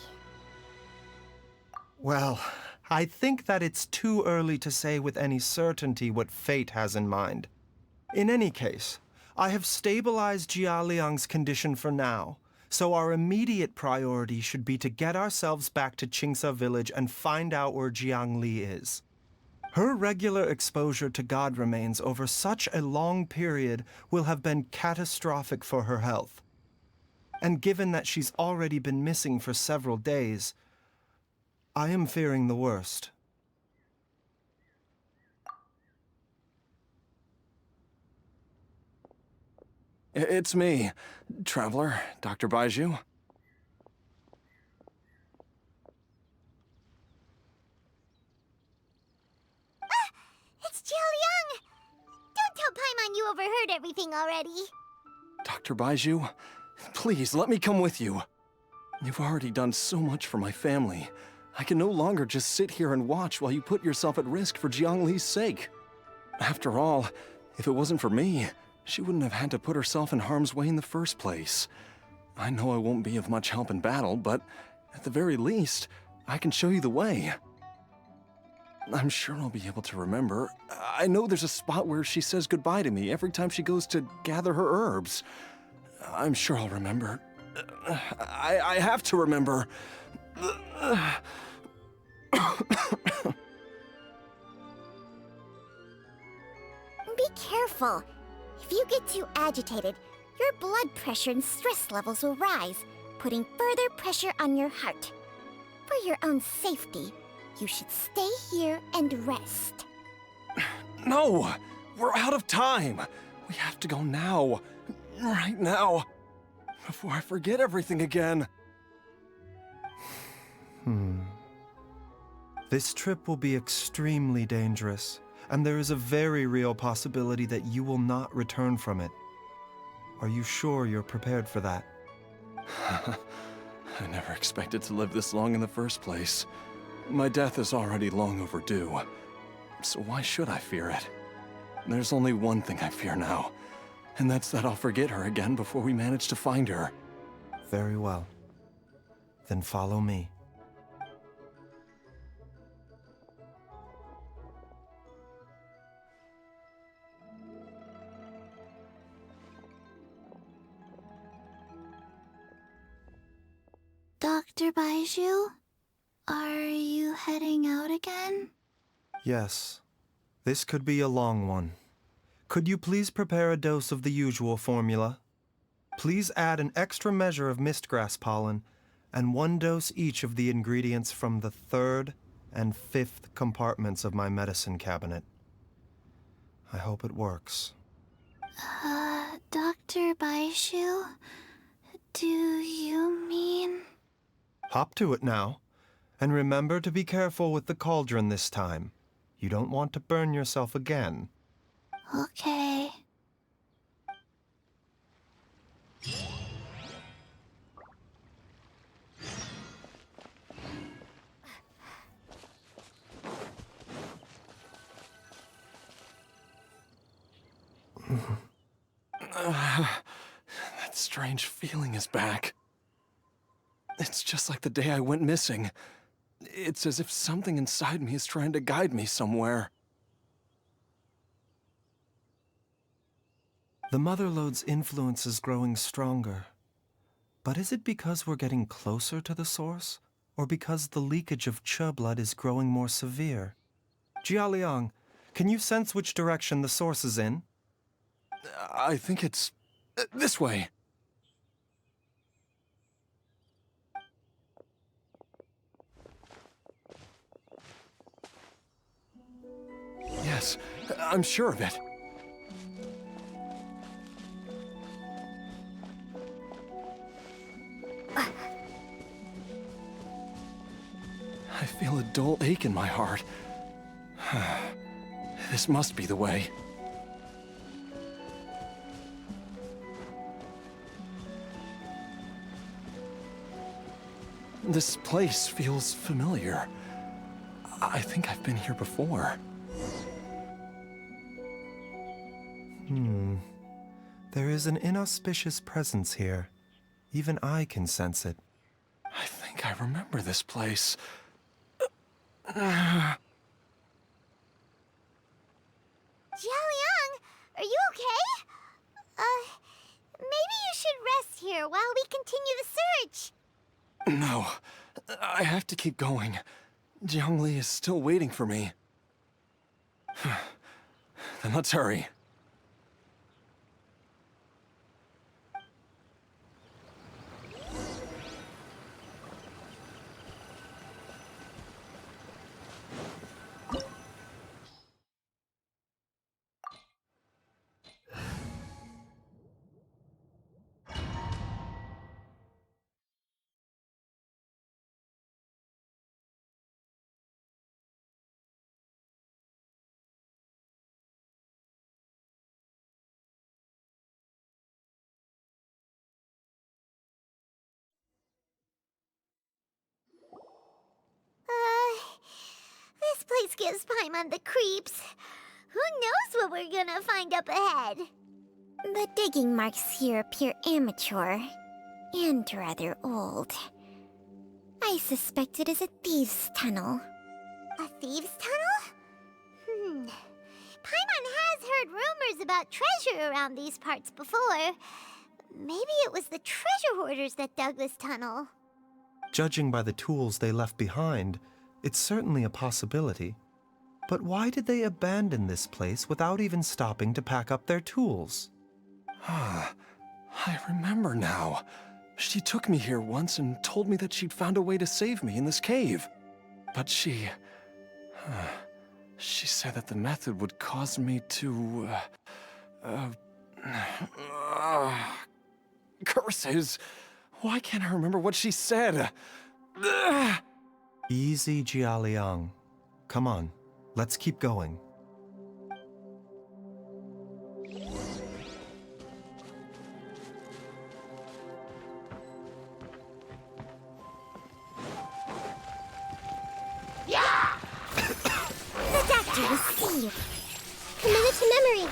Well, I think that it's too early to say with any certainty what fate has in mind. In any case, I have stabilized Jialiang's condition for now, so our immediate priority should be to get ourselves back to Qingsa village and find out where Jiangli is. Her regular exposure to God remains over such a long period will have been catastrophic for her health. And given that she's already been missing for several days, I am fearing the worst. It's me, Traveler, Dr. Baizhu. It's Jialiang! Don't tell Paimon you overheard everything already. Dr. Baizhu, please let me come with you. You've already done so much for my family. I can no longer just sit here and watch while you put yourself at risk for Jiangli's sake. After all, if it wasn't for me, she wouldn't have had to put herself in harm's way in the first place. I know I won't be of much help in battle, but at the very least, I can show you the way. I'm sure I'll be able to remember. I know there's a spot where she says goodbye to me every time she goes to gather her herbs. I'm sure I'll remember. I have to remember. Be careful. If you get too agitated, your blood pressure and stress levels will rise, putting further pressure on your heart. For your own safety, you should stay here and rest. No! We're out of time! We have to go now. Right now. Before I forget everything again. This trip will be extremely dangerous, and there is a very real possibility that you will not return from it. Are you sure you're prepared for that? I never expected to live this long in the first place. My death is already long overdue. So why should I fear it? There's only one thing I fear now, and that's that I'll forget her again before we manage to find her. Very well. Then follow me. Dr. Baizhu, are you heading out again? Yes. This could be a long one. Could you please prepare a dose of the usual formula? Please add an extra measure of mistgrass pollen and 1 dose each of the ingredients from the 3rd and 5th compartments of my medicine cabinet. I hope it works. Dr. Baizhu, do you mean... Hop to it now. And remember to be careful with the cauldron this time. You don't want to burn yourself again. Okay. That strange feeling is back. It's just like the day I went missing. It's as if something inside me is trying to guide me somewhere. The Mother Lode's influence is growing stronger. But is it because we're getting closer to the source? Or because the leakage of Che blood is growing more severe? Jialiang, can you sense which direction the source is in? I think it's this way. Yes, I'm sure of it. I feel a dull ache in my heart. This must be the way. This place feels familiar. I think I've been here before. There is an inauspicious presence here. Even I can sense it. I think I remember this place. Jiaoliang, are you okay? Maybe you should rest here while we continue the search. No, I have to keep going. Jiangli is still waiting for me. Then let's hurry. This place gives Paimon the creeps. Who knows what we're gonna find up ahead? The digging marks here appear amateur and rather old. I suspect it is a thieves' tunnel. A thieves' tunnel? Paimon has heard rumors about treasure around these parts before. Maybe it was the treasure hoarders that dug this tunnel. Judging by the tools they left behind, it's certainly a possibility. But why did they abandon this place without even stopping to pack up their tools? I remember now. She took me here once and told me that she'd found a way to save me in this cave. But she said that the method would cause me to, curses! Why can't I remember what she said? Easy, Jiaoliang. Come on, let's keep going. The doctor will see you. Committed to memory.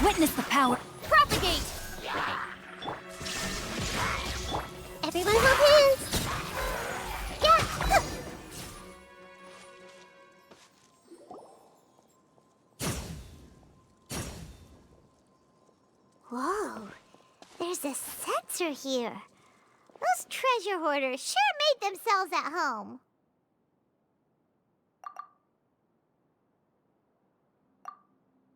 Witness the power. Propagate! Everyone hold hands. Yeah. Whoa, there's a sensor here. Those treasure hoarders sure made themselves at home.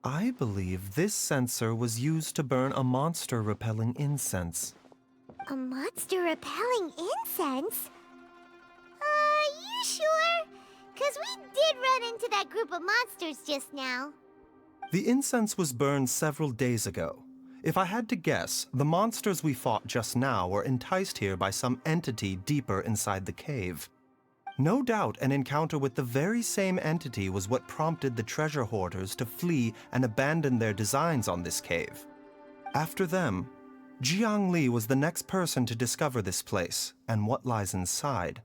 I believe this sensor was used to burn a monster-repelling incense. A monster repelling incense? You sure? 'Cause we did run into that group of monsters just now. The incense was burned several days ago. If I had to guess, the monsters we fought just now were enticed here by some entity deeper inside the cave. No doubt an encounter with the very same entity was what prompted the treasure hoarders to flee and abandon their designs on this cave. After them, Jiang Li was the next person to discover this place and what lies inside.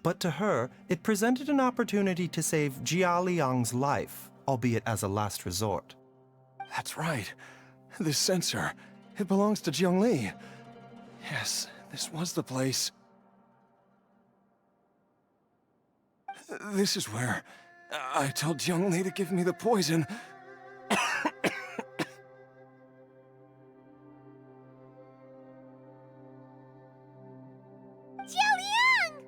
But to her, it presented an opportunity to save Jia Liang's life, albeit as a last resort. That's right. This sensor, it belongs to Jiang Li. Yes, this was the place. This is where I told Jiang Li to give me the poison. Jiaoliang!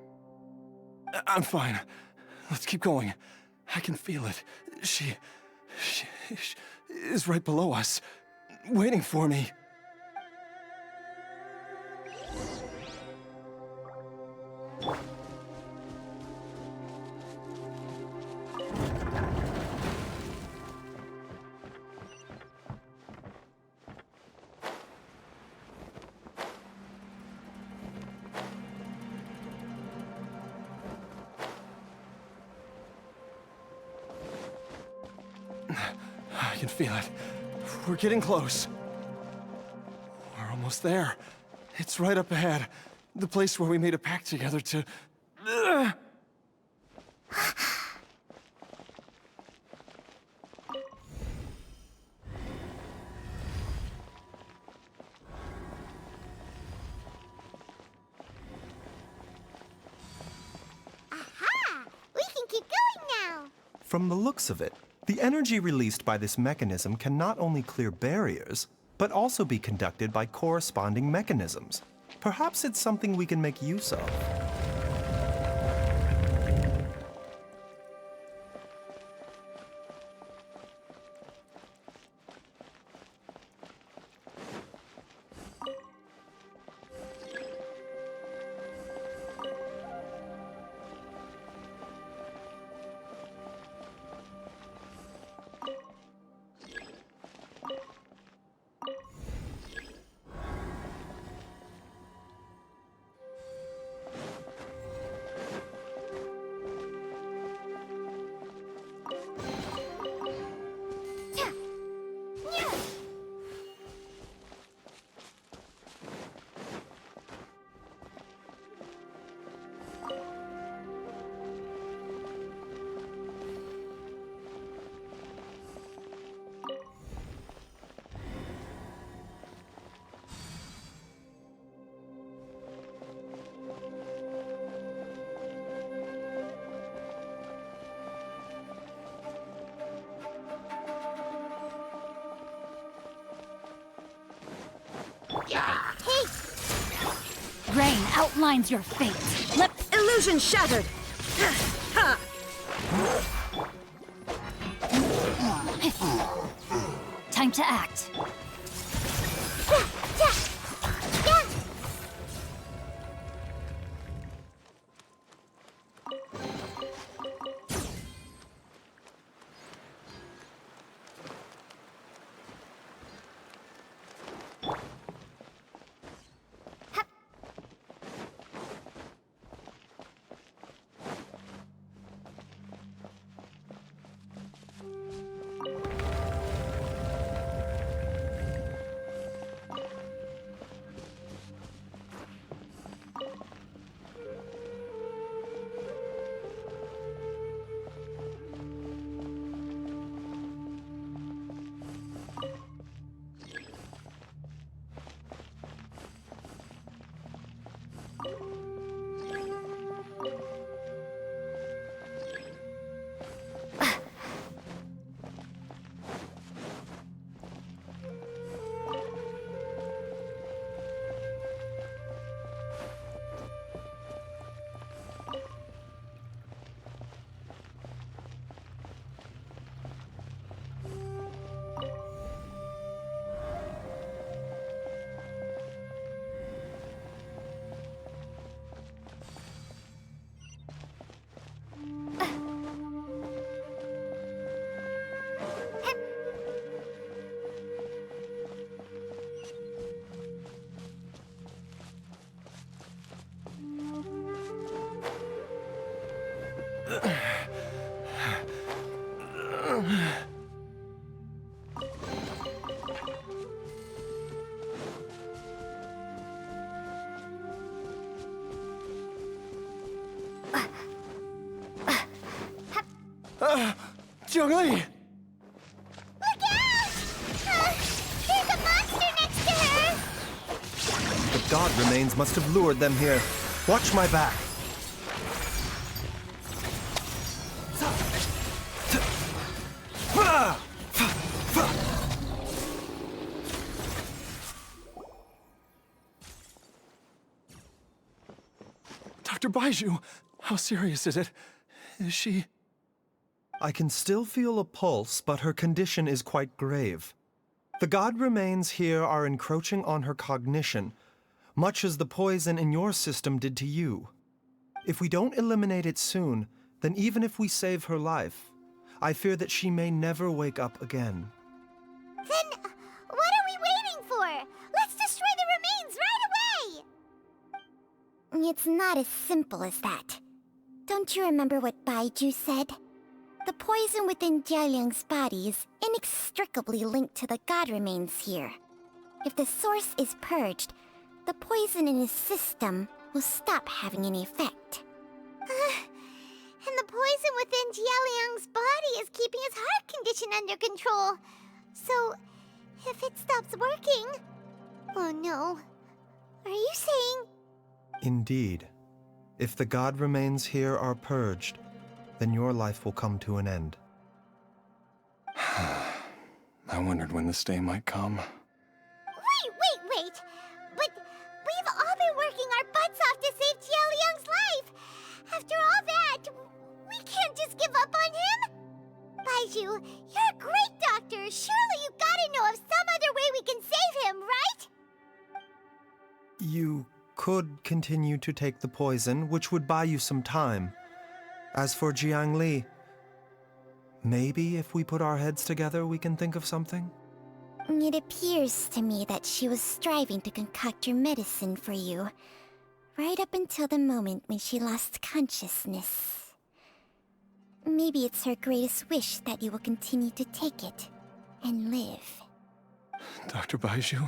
I'm fine. Let's keep going. I can feel it. She is right below us, waiting for me. can feel it. We're getting close. We're almost there. It's right up ahead. The place where we made a pact together to... Aha! We can keep going now. From the looks of it, the energy released by this mechanism can not only clear barriers, but also be conducted by corresponding mechanisms. Perhaps it's something we can make use of. Rain outlines your fate. Illusion shattered! Ha! Time to act. Zhongli! Look out! There's a monster next to her! The god remains must have lured them here. Watch my back. Dr. Baizhu, how serious is it? Is she... I can still feel a pulse, but her condition is quite grave. The god remains here are encroaching on her cognition, much as the poison in your system did to you. If we don't eliminate it soon, then even if we save her life, I fear that she may never wake up again. Then what are we waiting for? Let's destroy the remains right away! It's not as simple as that. Don't you remember what Baizhu said? The poison within Jialiang's body is inextricably linked to the god remains here. If the source is purged, the poison in his system will stop having any effect. And the poison within Jialiang's body is keeping his heart condition under control. So, if it stops working... Oh no. Are you saying... Indeed. If the god remains here are purged, then your life will come to an end. I wondered when this day might come. Wait! But we've all been working our butts off to save Jialiang's life! After all that, we can't just give up on him! Baizhu, you're a great doctor! Surely you gotta know of some other way we can save him, right? You could continue to take the poison, which would buy you some time. As for Jiang Li, maybe if we put our heads together, we can think of something? It appears to me that she was striving to concoct your medicine for you, right up until the moment when she lost consciousness. Maybe it's her greatest wish that you will continue to take it and live. Dr. Baizhu,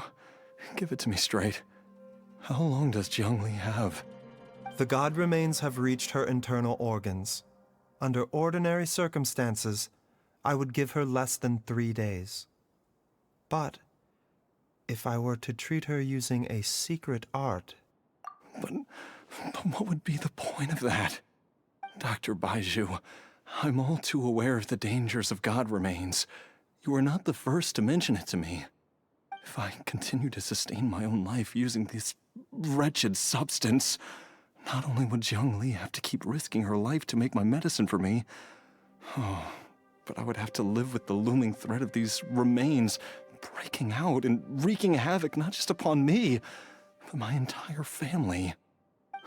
give it to me straight. How long does Jiang Li have? The god remains have reached her internal organs. Under ordinary circumstances, I would give her less than 3 days. But if I were to treat her using a secret art... But what would be the point of that? Dr. Baizhu, I'm all too aware of the dangers of god remains. You are not the first to mention it to me. If I continue to sustain my own life using this wretched substance, not only would Jiang Li have to keep risking her life to make my medicine for me, but I would have to live with the looming threat of these remains breaking out and wreaking havoc not just upon me, but my entire family.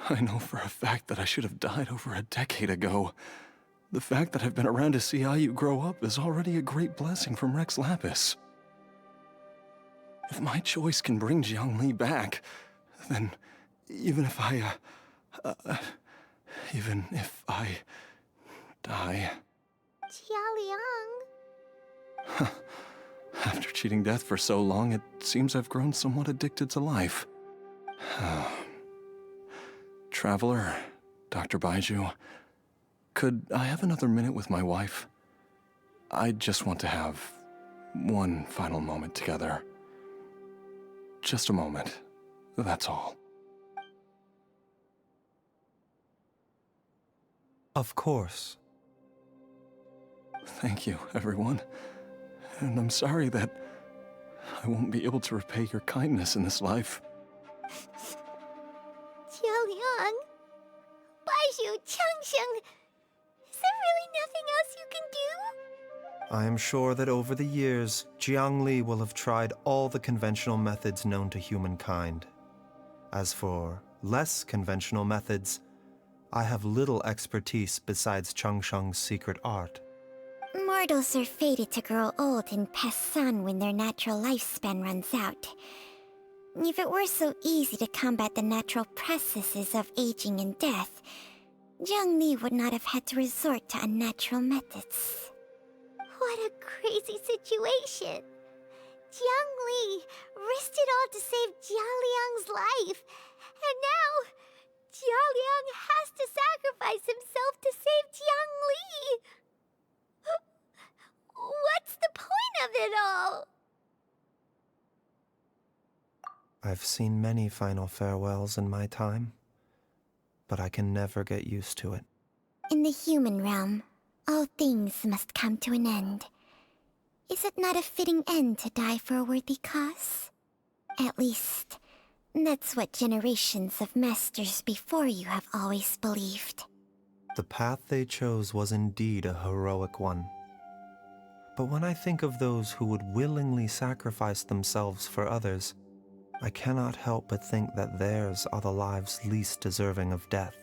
I know for a fact that I should have died over a decade ago. The fact that I've been around to see how you grow up is already a great blessing from Rex Lapis. If my choice can bring Jiang Li back, then even if I die... Jialiang... After cheating death for so long, it seems I've grown somewhat addicted to life. Traveler, Dr. Baizhu, could I have another minute with my wife? I just want to have one final moment together. Just a moment, that's all. Of course. Thank you, everyone. And I'm sorry that I won't be able to repay your kindness in this life. Jialiang... Baizhu, Changsheng... Is there really nothing else you can do? I am sure that over the years, Jiang Li will have tried all the conventional methods known to humankind. As for less conventional methods, I have little expertise besides Changsheng's secret art. Mortals are fated to grow old and pass on when their natural lifespan runs out. If it were so easy to combat the natural processes of aging and death, Jiang Li would not have had to resort to unnatural methods. What a crazy situation. Jiang Li risked it all to save Jialiang's life. And now, Jialiang has to sacrifice himself to save Jiang Li. What's the point of it all? I've seen many final farewells in my time, but I can never get used to it. In the human realm, all things must come to an end. Is it not a fitting end to die for a worthy cause? At least, that's what generations of masters before you have always believed. The path they chose was indeed a heroic one. But when I think of those who would willingly sacrifice themselves for others, I cannot help but think that theirs are the lives least deserving of death.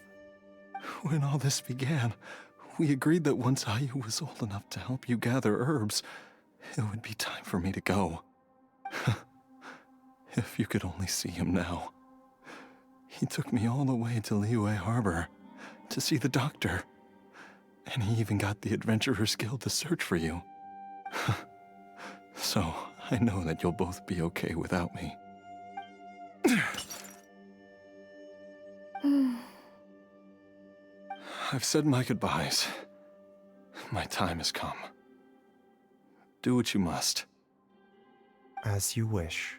When all this began, we agreed that once Ayu was old enough to help you gather herbs, it would be time for me to go. If you could only see him now. He took me all the way to Liyue Harbor to see the doctor. And he even got the Adventurers Guild to search for you. So, I know that you'll both be okay without me. I've said my goodbyes. My time has come. Do what you must. As you wish.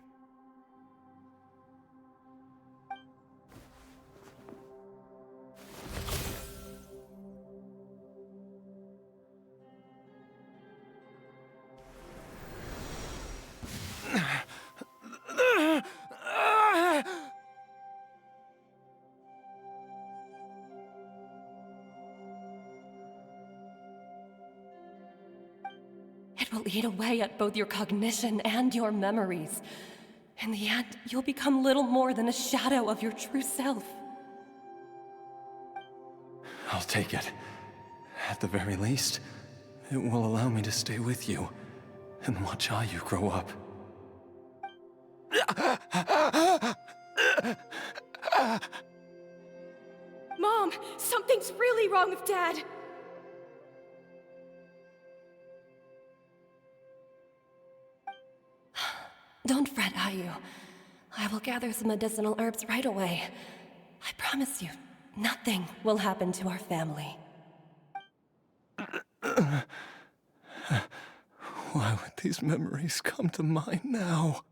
It will eat away at both your cognition and your memories. In the end, you'll become little more than a shadow of your true self. I'll take it. At the very least, it will allow me to stay with you and watch how you grow up. Mom, something's really wrong with Dad. Don't fret, Ayu. I will gather some medicinal herbs right away. I promise you, nothing will happen to our family. Why would these memories come to mind now?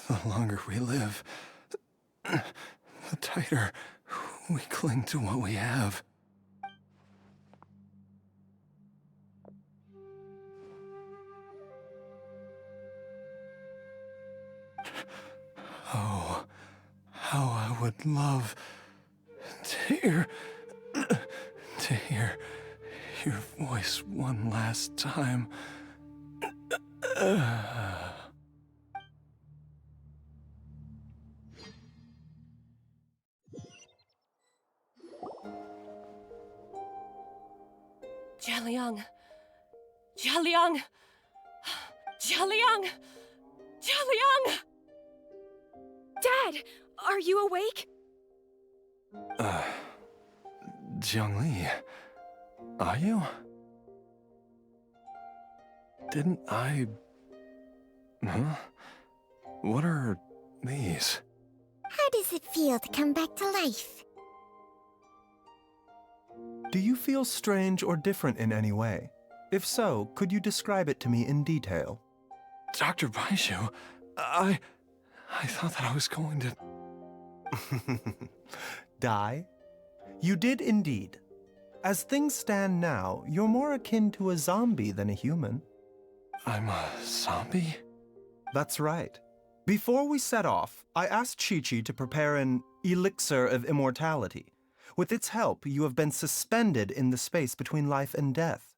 The longer we live, the tighter we cling to what we have. Oh, how I would love to hear your voice one last time. Jialiang! Jialiang! Jialiang! Jialiang! Dad, are you awake? Jiangli, are you? Didn't I... Huh? What are these? How does it feel to come back to life? Do you feel strange or different in any way? If so, could you describe it to me in detail? Dr. Baizhu, I thought that I was going to... Die? You did indeed. As things stand now, you're more akin to a zombie than a human. I'm a zombie? That's right. Before we set off, I asked Chi-Chi to prepare an elixir of immortality. With its help, you have been suspended in the space between life and death.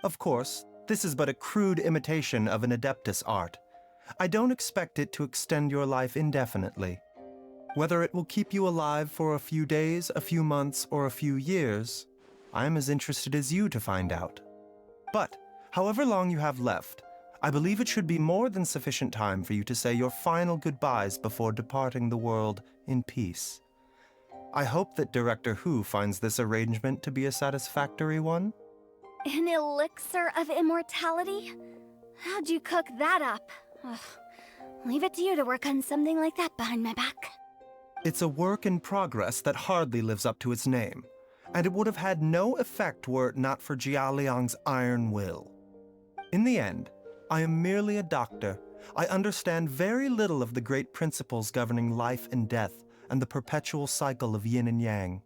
Of course, this is but a crude imitation of an Adeptus art. I don't expect it to extend your life indefinitely. Whether it will keep you alive for a few days, a few months, or a few years, I am as interested as you to find out. But, however long you have left, I believe it should be more than sufficient time for you to say your final goodbyes before departing the world in peace. I hope that Director Hu finds this arrangement to be a satisfactory one. An elixir of immortality? How'd you cook that up? Ugh. Leave it to you to work on something like that behind my back. It's a work in progress that hardly lives up to its name, and it would have had no effect were it not for Jialiang's iron will. In the end, I am merely a doctor. I understand very little of the great principles governing life and death and the perpetual cycle of yin and yang.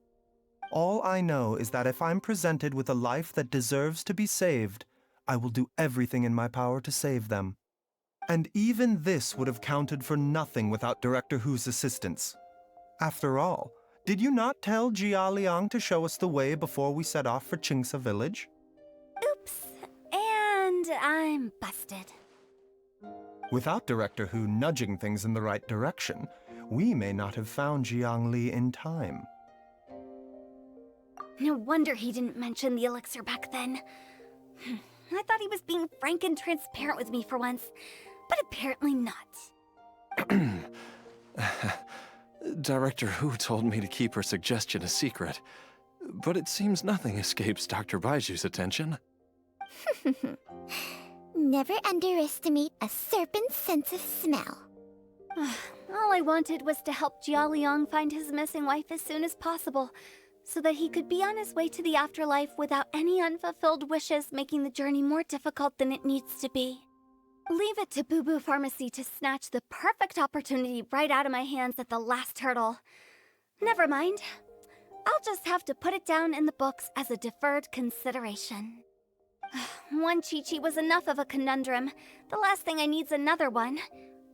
All I know is that if I'm presented with a life that deserves to be saved, I will do everything in my power to save them. And even this would have counted for nothing without Director Hu's assistance. After all, did you not tell Jia Liang to show us the way before we set off for Qingce village? Oops. And I'm busted. Without Director Hu nudging things in the right direction, we may not have found Jiangli in time. No wonder he didn't mention the elixir back then. I thought he was being frank and transparent with me for once, but apparently not. Director Hu told me to keep her suggestion a secret, but it seems nothing escapes Dr. Baiju's attention. Never underestimate a serpent's sense of smell. All I wanted was to help Jia Liang find his missing wife as soon as possible, so that he could be on his way to the afterlife without any unfulfilled wishes making the journey more difficult than it needs to be. Leave it to Boo Boo Pharmacy to snatch the perfect opportunity right out of my hands at the last hurdle. Never mind. I'll just have to put it down in the books as a deferred consideration. One Chi-Chi was enough of a conundrum. The last thing I need's another one.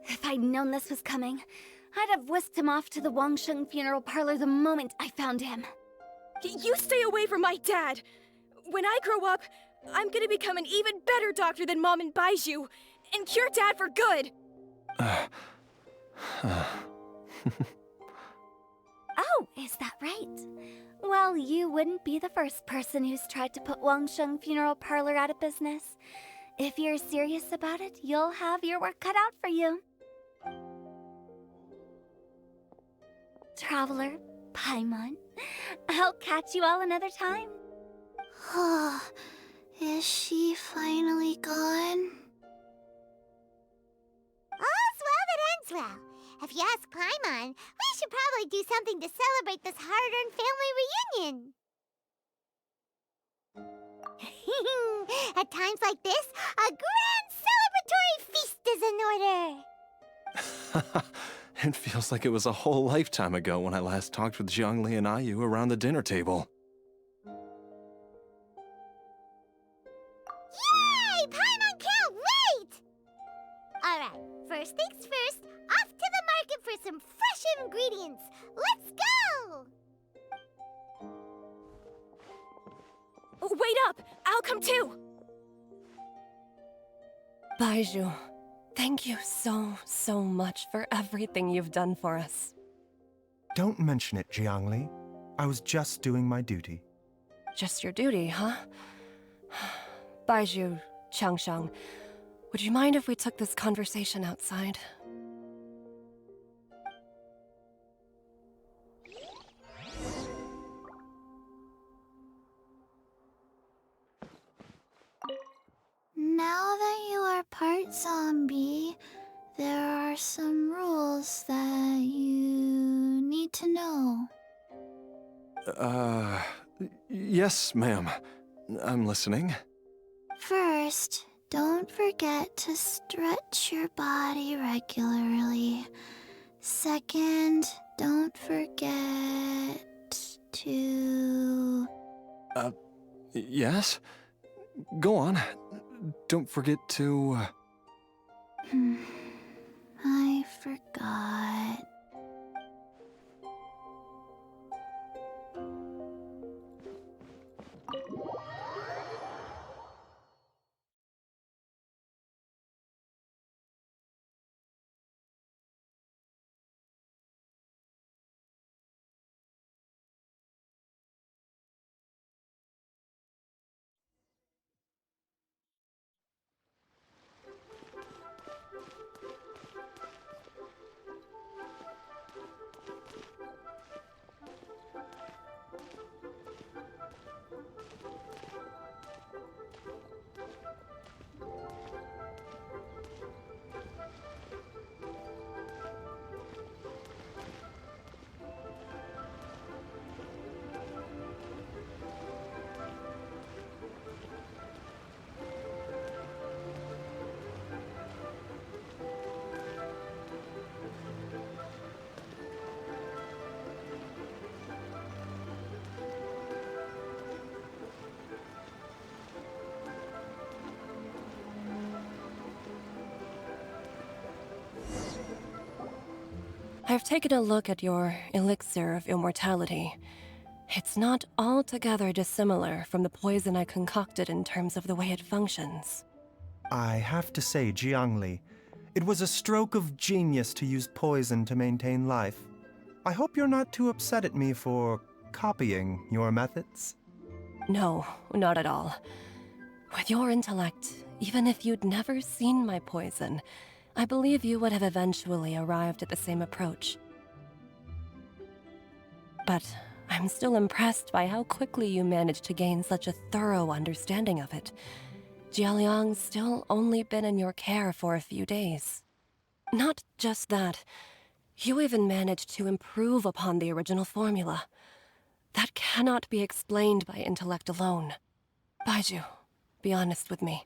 If I'd known this was coming, I'd have whisked him off to the Wangsheng funeral parlor the moment I found him. You stay away from my dad! When I grow up, I'm gonna become an even better doctor than Mom and Baizhu, and cure Dad for good! Oh, is that right? Well, you wouldn't be the first person who's tried to put Wangsheng Funeral Parlor out of business. If you're serious about it, you'll have your work cut out for you. Traveler, Paimon, I'll catch you all another time. Is she finally gone? All's well that ends well. If you ask Paimon, we should probably do something to celebrate this hard-earned family reunion. At times like this, a grand celebratory feast is in order. It feels like it was a whole lifetime ago when I last talked with Zhongli and Ayu around the dinner table. Yay! Paimon can't wait! Alright, first things first, off to the market for some fresh ingredients. Let's go! Wait up! I'll come too! Baizhu, thank you so much for everything you've done for us. Don't mention it, Jiangli. I was just doing my duty. Just your duty, huh? Baizhu, Changshang, would you mind if we took this conversation outside? Now that you are part zombie, there are some rules that you need to know. Yes, ma'am. I'm listening. First, don't forget to stretch your body regularly. Second, don't forget to... Yes? Go on. Don't forget to... I forgot. I've taken a look at your elixir of immortality. It's not altogether dissimilar from the poison I concocted in terms of the way it functions. I have to say, Jiangli, it was a stroke of genius to use poison to maintain life. I hope you're not too upset at me for copying your methods. No, not at all. With your intellect, even if you'd never seen my poison, I believe you would have eventually arrived at the same approach. But I'm still impressed by how quickly you managed to gain such a thorough understanding of it. Jialiang's still only been in your care for a few days. Not just that, you even managed to improve upon the original formula. That cannot be explained by intellect alone. Baizhu, be honest with me.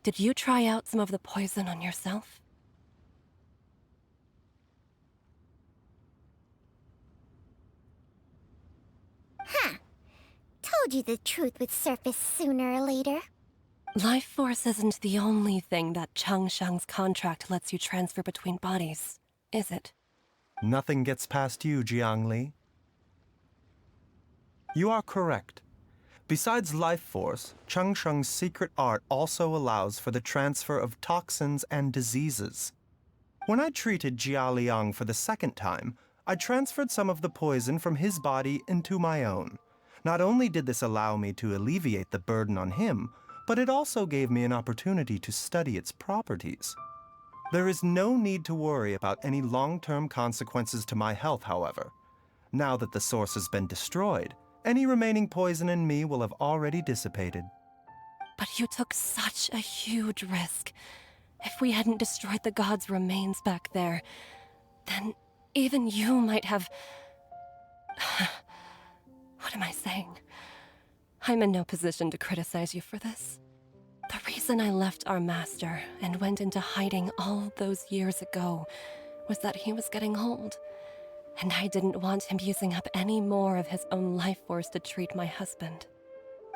Did you try out some of the poison on yourself? Huh. Told you the truth would surface sooner or later. Life force isn't the only thing that Changsheng's contract lets you transfer between bodies, is it? Nothing gets past you, Jiangli. You are correct. Besides life force, Changsheng's secret art also allows for the transfer of toxins and diseases. When I treated Jia Liang for the second time, I transferred some of the poison from his body into my own. Not only did this allow me to alleviate the burden on him, but it also gave me an opportunity to study its properties. There is no need to worry about any long-term consequences to my health, however. Now that the source has been destroyed, any remaining poison in me will have already dissipated. But you took such a huge risk. If we hadn't destroyed the god's remains back there, then even you might have... What am I saying? I'm in no position to criticize you for this. The reason I left our master and went into hiding all those years ago was that he was getting old, and I didn't want him using up any more of his own life force to treat my husband.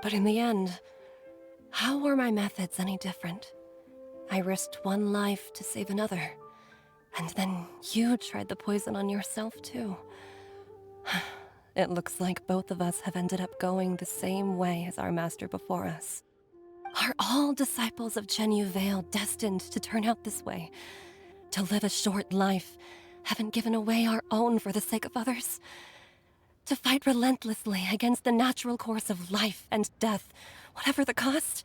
But in the end, how were my methods any different? I risked one life to save another, and then you tried the poison on yourself too. It looks like both of us have ended up going the same way as our master before us. Are all disciples of Chenyu Vale destined to turn out this way? To live a short life, having given away our own for the sake of others? To fight relentlessly against the natural course of life and death, whatever the cost?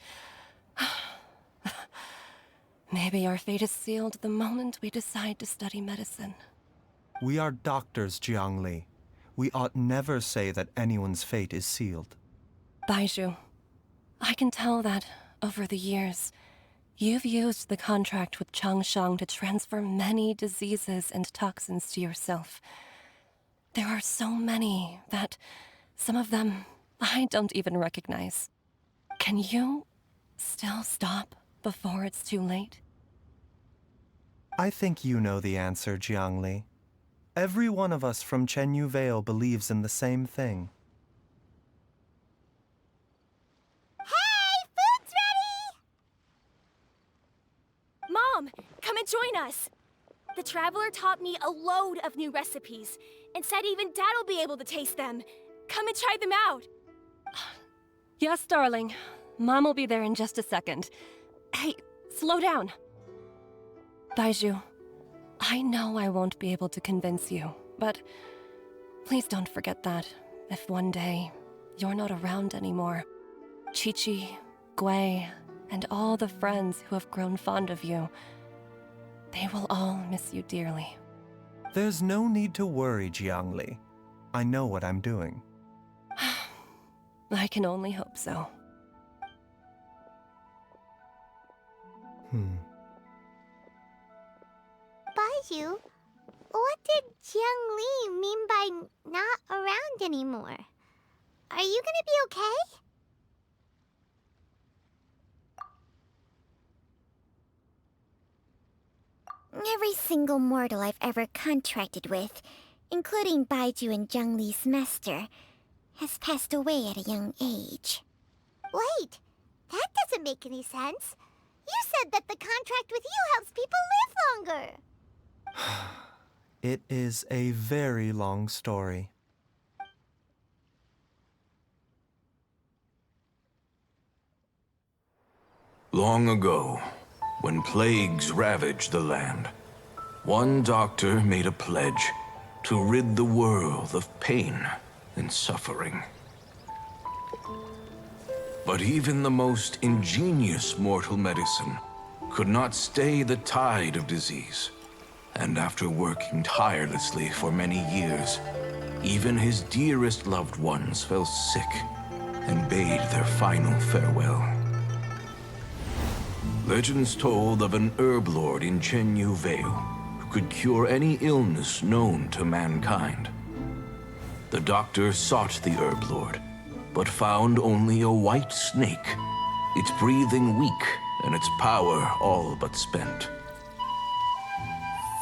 Maybe our fate is sealed the moment we decide to study medicine. We are doctors, Jiangli. We ought never say that anyone's fate is sealed. Baizhu, I can tell that, over the years, you've used the contract with Changsheng to transfer many diseases and toxins to yourself. There are so many that, some of them, I don't even recognize. Can you still stop before it's too late? I think you know the answer, Jiangli. Every one of us from Chenyu Vale believes in the same thing. Hey, food's ready! Mom, come and join us. The Traveler taught me a load of new recipes and said even Dad'll be able to taste them. Come and try them out. Yes, darling. Mom will be there in just a second. Hey, slow down. Baizhu, I know I won't be able to convince you, but please don't forget that if one day you're not around anymore, Qiqi, Gui, and all the friends who have grown fond of you, they will all miss you dearly. There's no need to worry, Jiangli. I know what I'm doing. I can only hope so. Baizhu, what did Jiang Li mean by not around anymore? Are you gonna be okay? Every single mortal I've ever contracted with, including Baizhu and Jiang Li's master, has passed away at a young age. Wait, that doesn't make any sense. You said that the contract with you helps people live longer. It is a very long story. Long ago, when plagues ravaged the land, one doctor made a pledge to rid the world of pain and suffering. But even the most ingenious mortal medicine could not stay the tide of disease. And after working tirelessly for many years, even his dearest loved ones fell sick and bade their final farewell. Legends told of an herb lord in Chenyu Vale who could cure any illness known to mankind. The doctor sought the herb lord, but found only a white snake, its breathing weak and its power all but spent.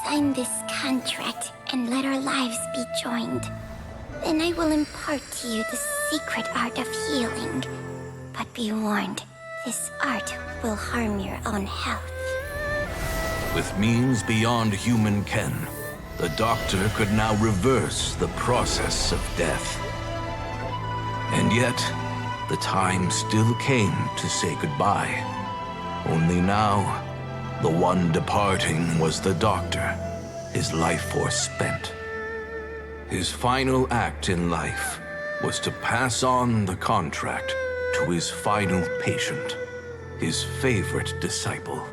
Sign this contract and let our lives be joined. Then I will impart to you the secret art of healing. But be warned, this art will harm your own health. With means beyond human ken, the doctor could now reverse the process of death. And yet, the time still came to say goodbye. Only now, the one departing was the doctor, his life force spent. His final act in life was to pass on the contract to his final patient, his favorite disciple.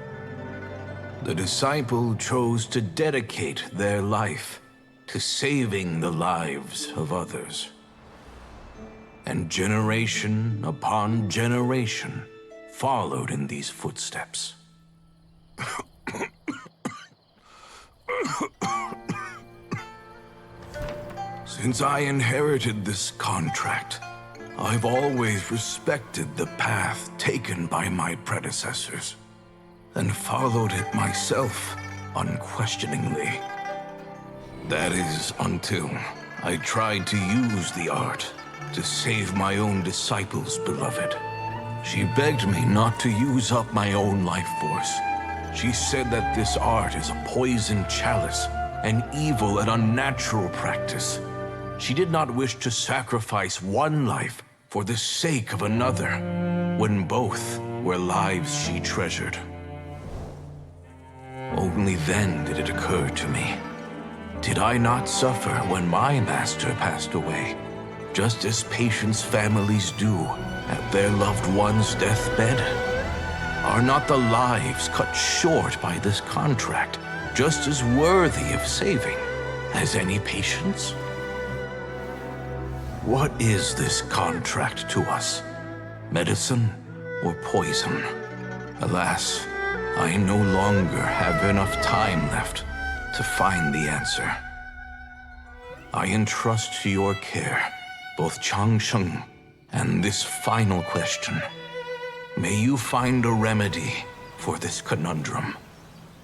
The disciple chose to dedicate their life to saving the lives of others. And generation upon generation followed in these footsteps. Since I inherited this contract, I've always respected the path taken by my predecessors, and followed it myself unquestioningly. That is, until I tried to use the art to save my own disciple's beloved. She begged me not to use up my own life force. She said that this art is a poisoned chalice, an evil and unnatural practice. She did not wish to sacrifice one life for the sake of another, when both were lives she treasured. Only then did it occur to me. Did I not suffer when my master passed away, just as patients' families do at their loved one's deathbed? Are not the lives cut short by this contract just as worthy of saving as any patients? What is this contract to us? Medicine or poison? Alas, I no longer have enough time left to find the answer. I entrust to your care both Changsheng and this final question. May you find a remedy for this conundrum,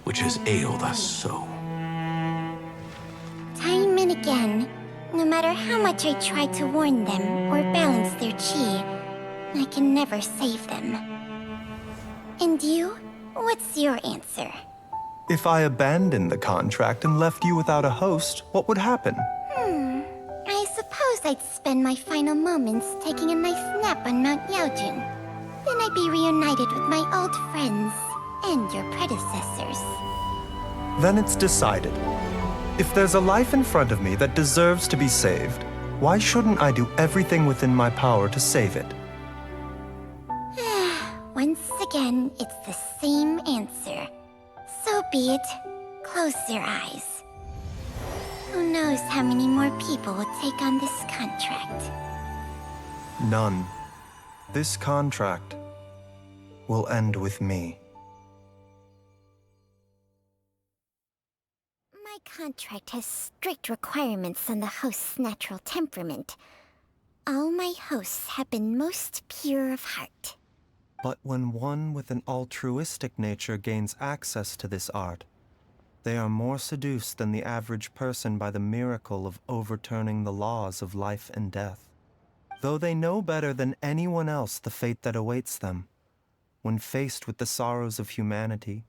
which has ailed us so. Time and again, no matter how much I try to warn them or balance their chi, I can never save them. And you? What's your answer? If I abandoned the contract and left you without a host, what would happen? I suppose I'd spend my final moments taking a nice nap on Mount Yaojun. Then I'd be reunited with my old friends and your predecessors. Then it's decided. If there's a life in front of me that deserves to be saved, why shouldn't I do everything within my power to save it? Once again, it's the same answer. So be it. Close your eyes. Who knows how many more people will take on this contract? None. This contract will end with me. My contract has strict requirements on the host's natural temperament. All my hosts have been most pure of heart. But when one with an altruistic nature gains access to this art, they are more seduced than the average person by the miracle of overturning the laws of life and death. Though they know better than anyone else the fate that awaits them, when faced with the sorrows of humanity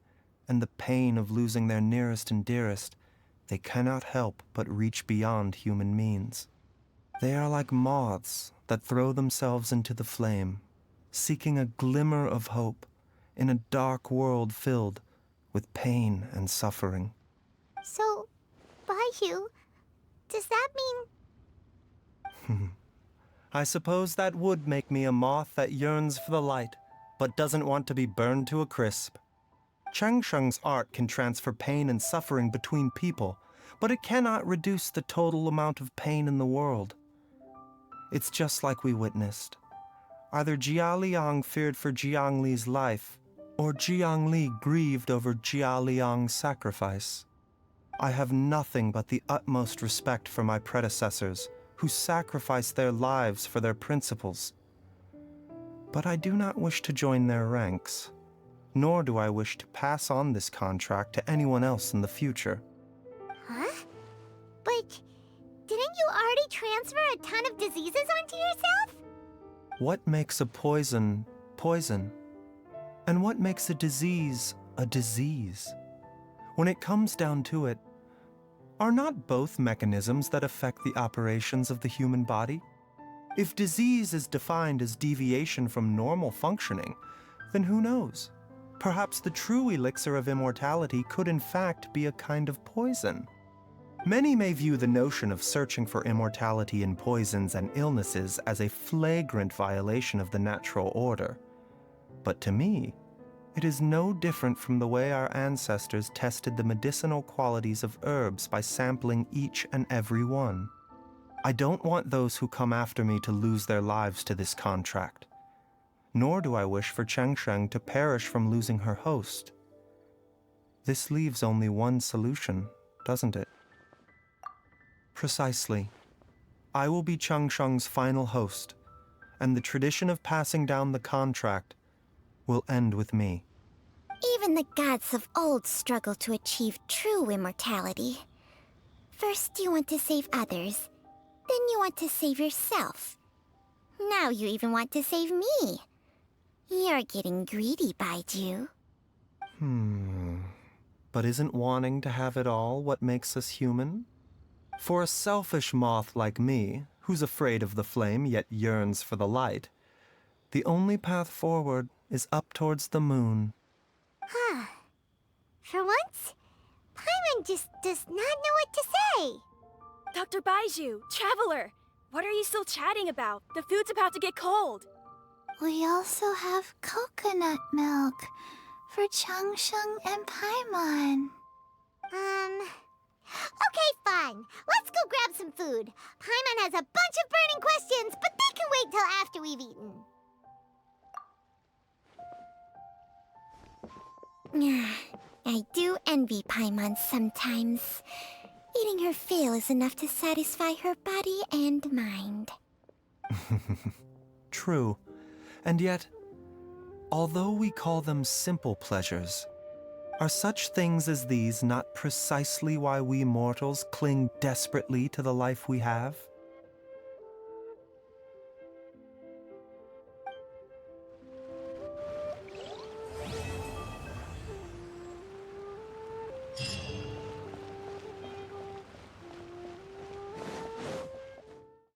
and the pain of losing their nearest and dearest, they cannot help but reach beyond human means. They are like moths that throw themselves into the flame, seeking a glimmer of hope in a dark world filled with pain and suffering. So, Baizhu, does that mean... I suppose that would make me a moth that yearns for the light, but doesn't want to be burned to a crisp. Changsheng's art can transfer pain and suffering between people, but it cannot reduce the total amount of pain in the world. It's just like we witnessed. Either Jia Liang feared for Jiang Li's life, or Jiang Li grieved over Jia Liang's sacrifice. I have nothing but the utmost respect for my predecessors, who sacrificed their lives for their principles. But I do not wish to join their ranks, nor do I wish to pass on this contract to anyone else in the future. Huh? But didn't you already transfer a ton of diseases onto yourself? What makes a poison, poison? And what makes a disease a disease? When it comes down to it, are not both mechanisms that affect the operations of the human body? If disease is defined as deviation from normal functioning, then who knows? Perhaps the true elixir of immortality could in fact be a kind of poison. Many may view the notion of searching for immortality in poisons and illnesses as a flagrant violation of the natural order. But to me, it is no different from the way our ancestors tested the medicinal qualities of herbs by sampling each and every one. I don't want those who come after me to lose their lives to this contract. Nor do I wish for Changsheng to perish from losing her host. This leaves only one solution, doesn't it? Precisely. I will be Changsheng's final host, and the tradition of passing down the contract will end with me. Even the gods of old struggle to achieve true immortality. First you want to save others, then you want to save yourself. Now you even want to save me. You're getting greedy, Baizhu. But isn't wanting to have it all what makes us human? For a selfish moth like me, who's afraid of the flame yet yearns for the light, the only path forward is up towards the moon. Huh. For once, Paimon just does not know what to say. Dr. Baizhu, Traveler, what are you still chatting about? The food's about to get cold. We also have coconut milk for Changsheng and Paimon. Okay, fine. Let's go grab some food. Paimon has a bunch of burning questions, but they can wait till after we've eaten. I do envy Paimon sometimes. Eating her fill is enough to satisfy her body and mind. True. And yet, although we call them simple pleasures, are such things as these not precisely why we mortals cling desperately to the life we have?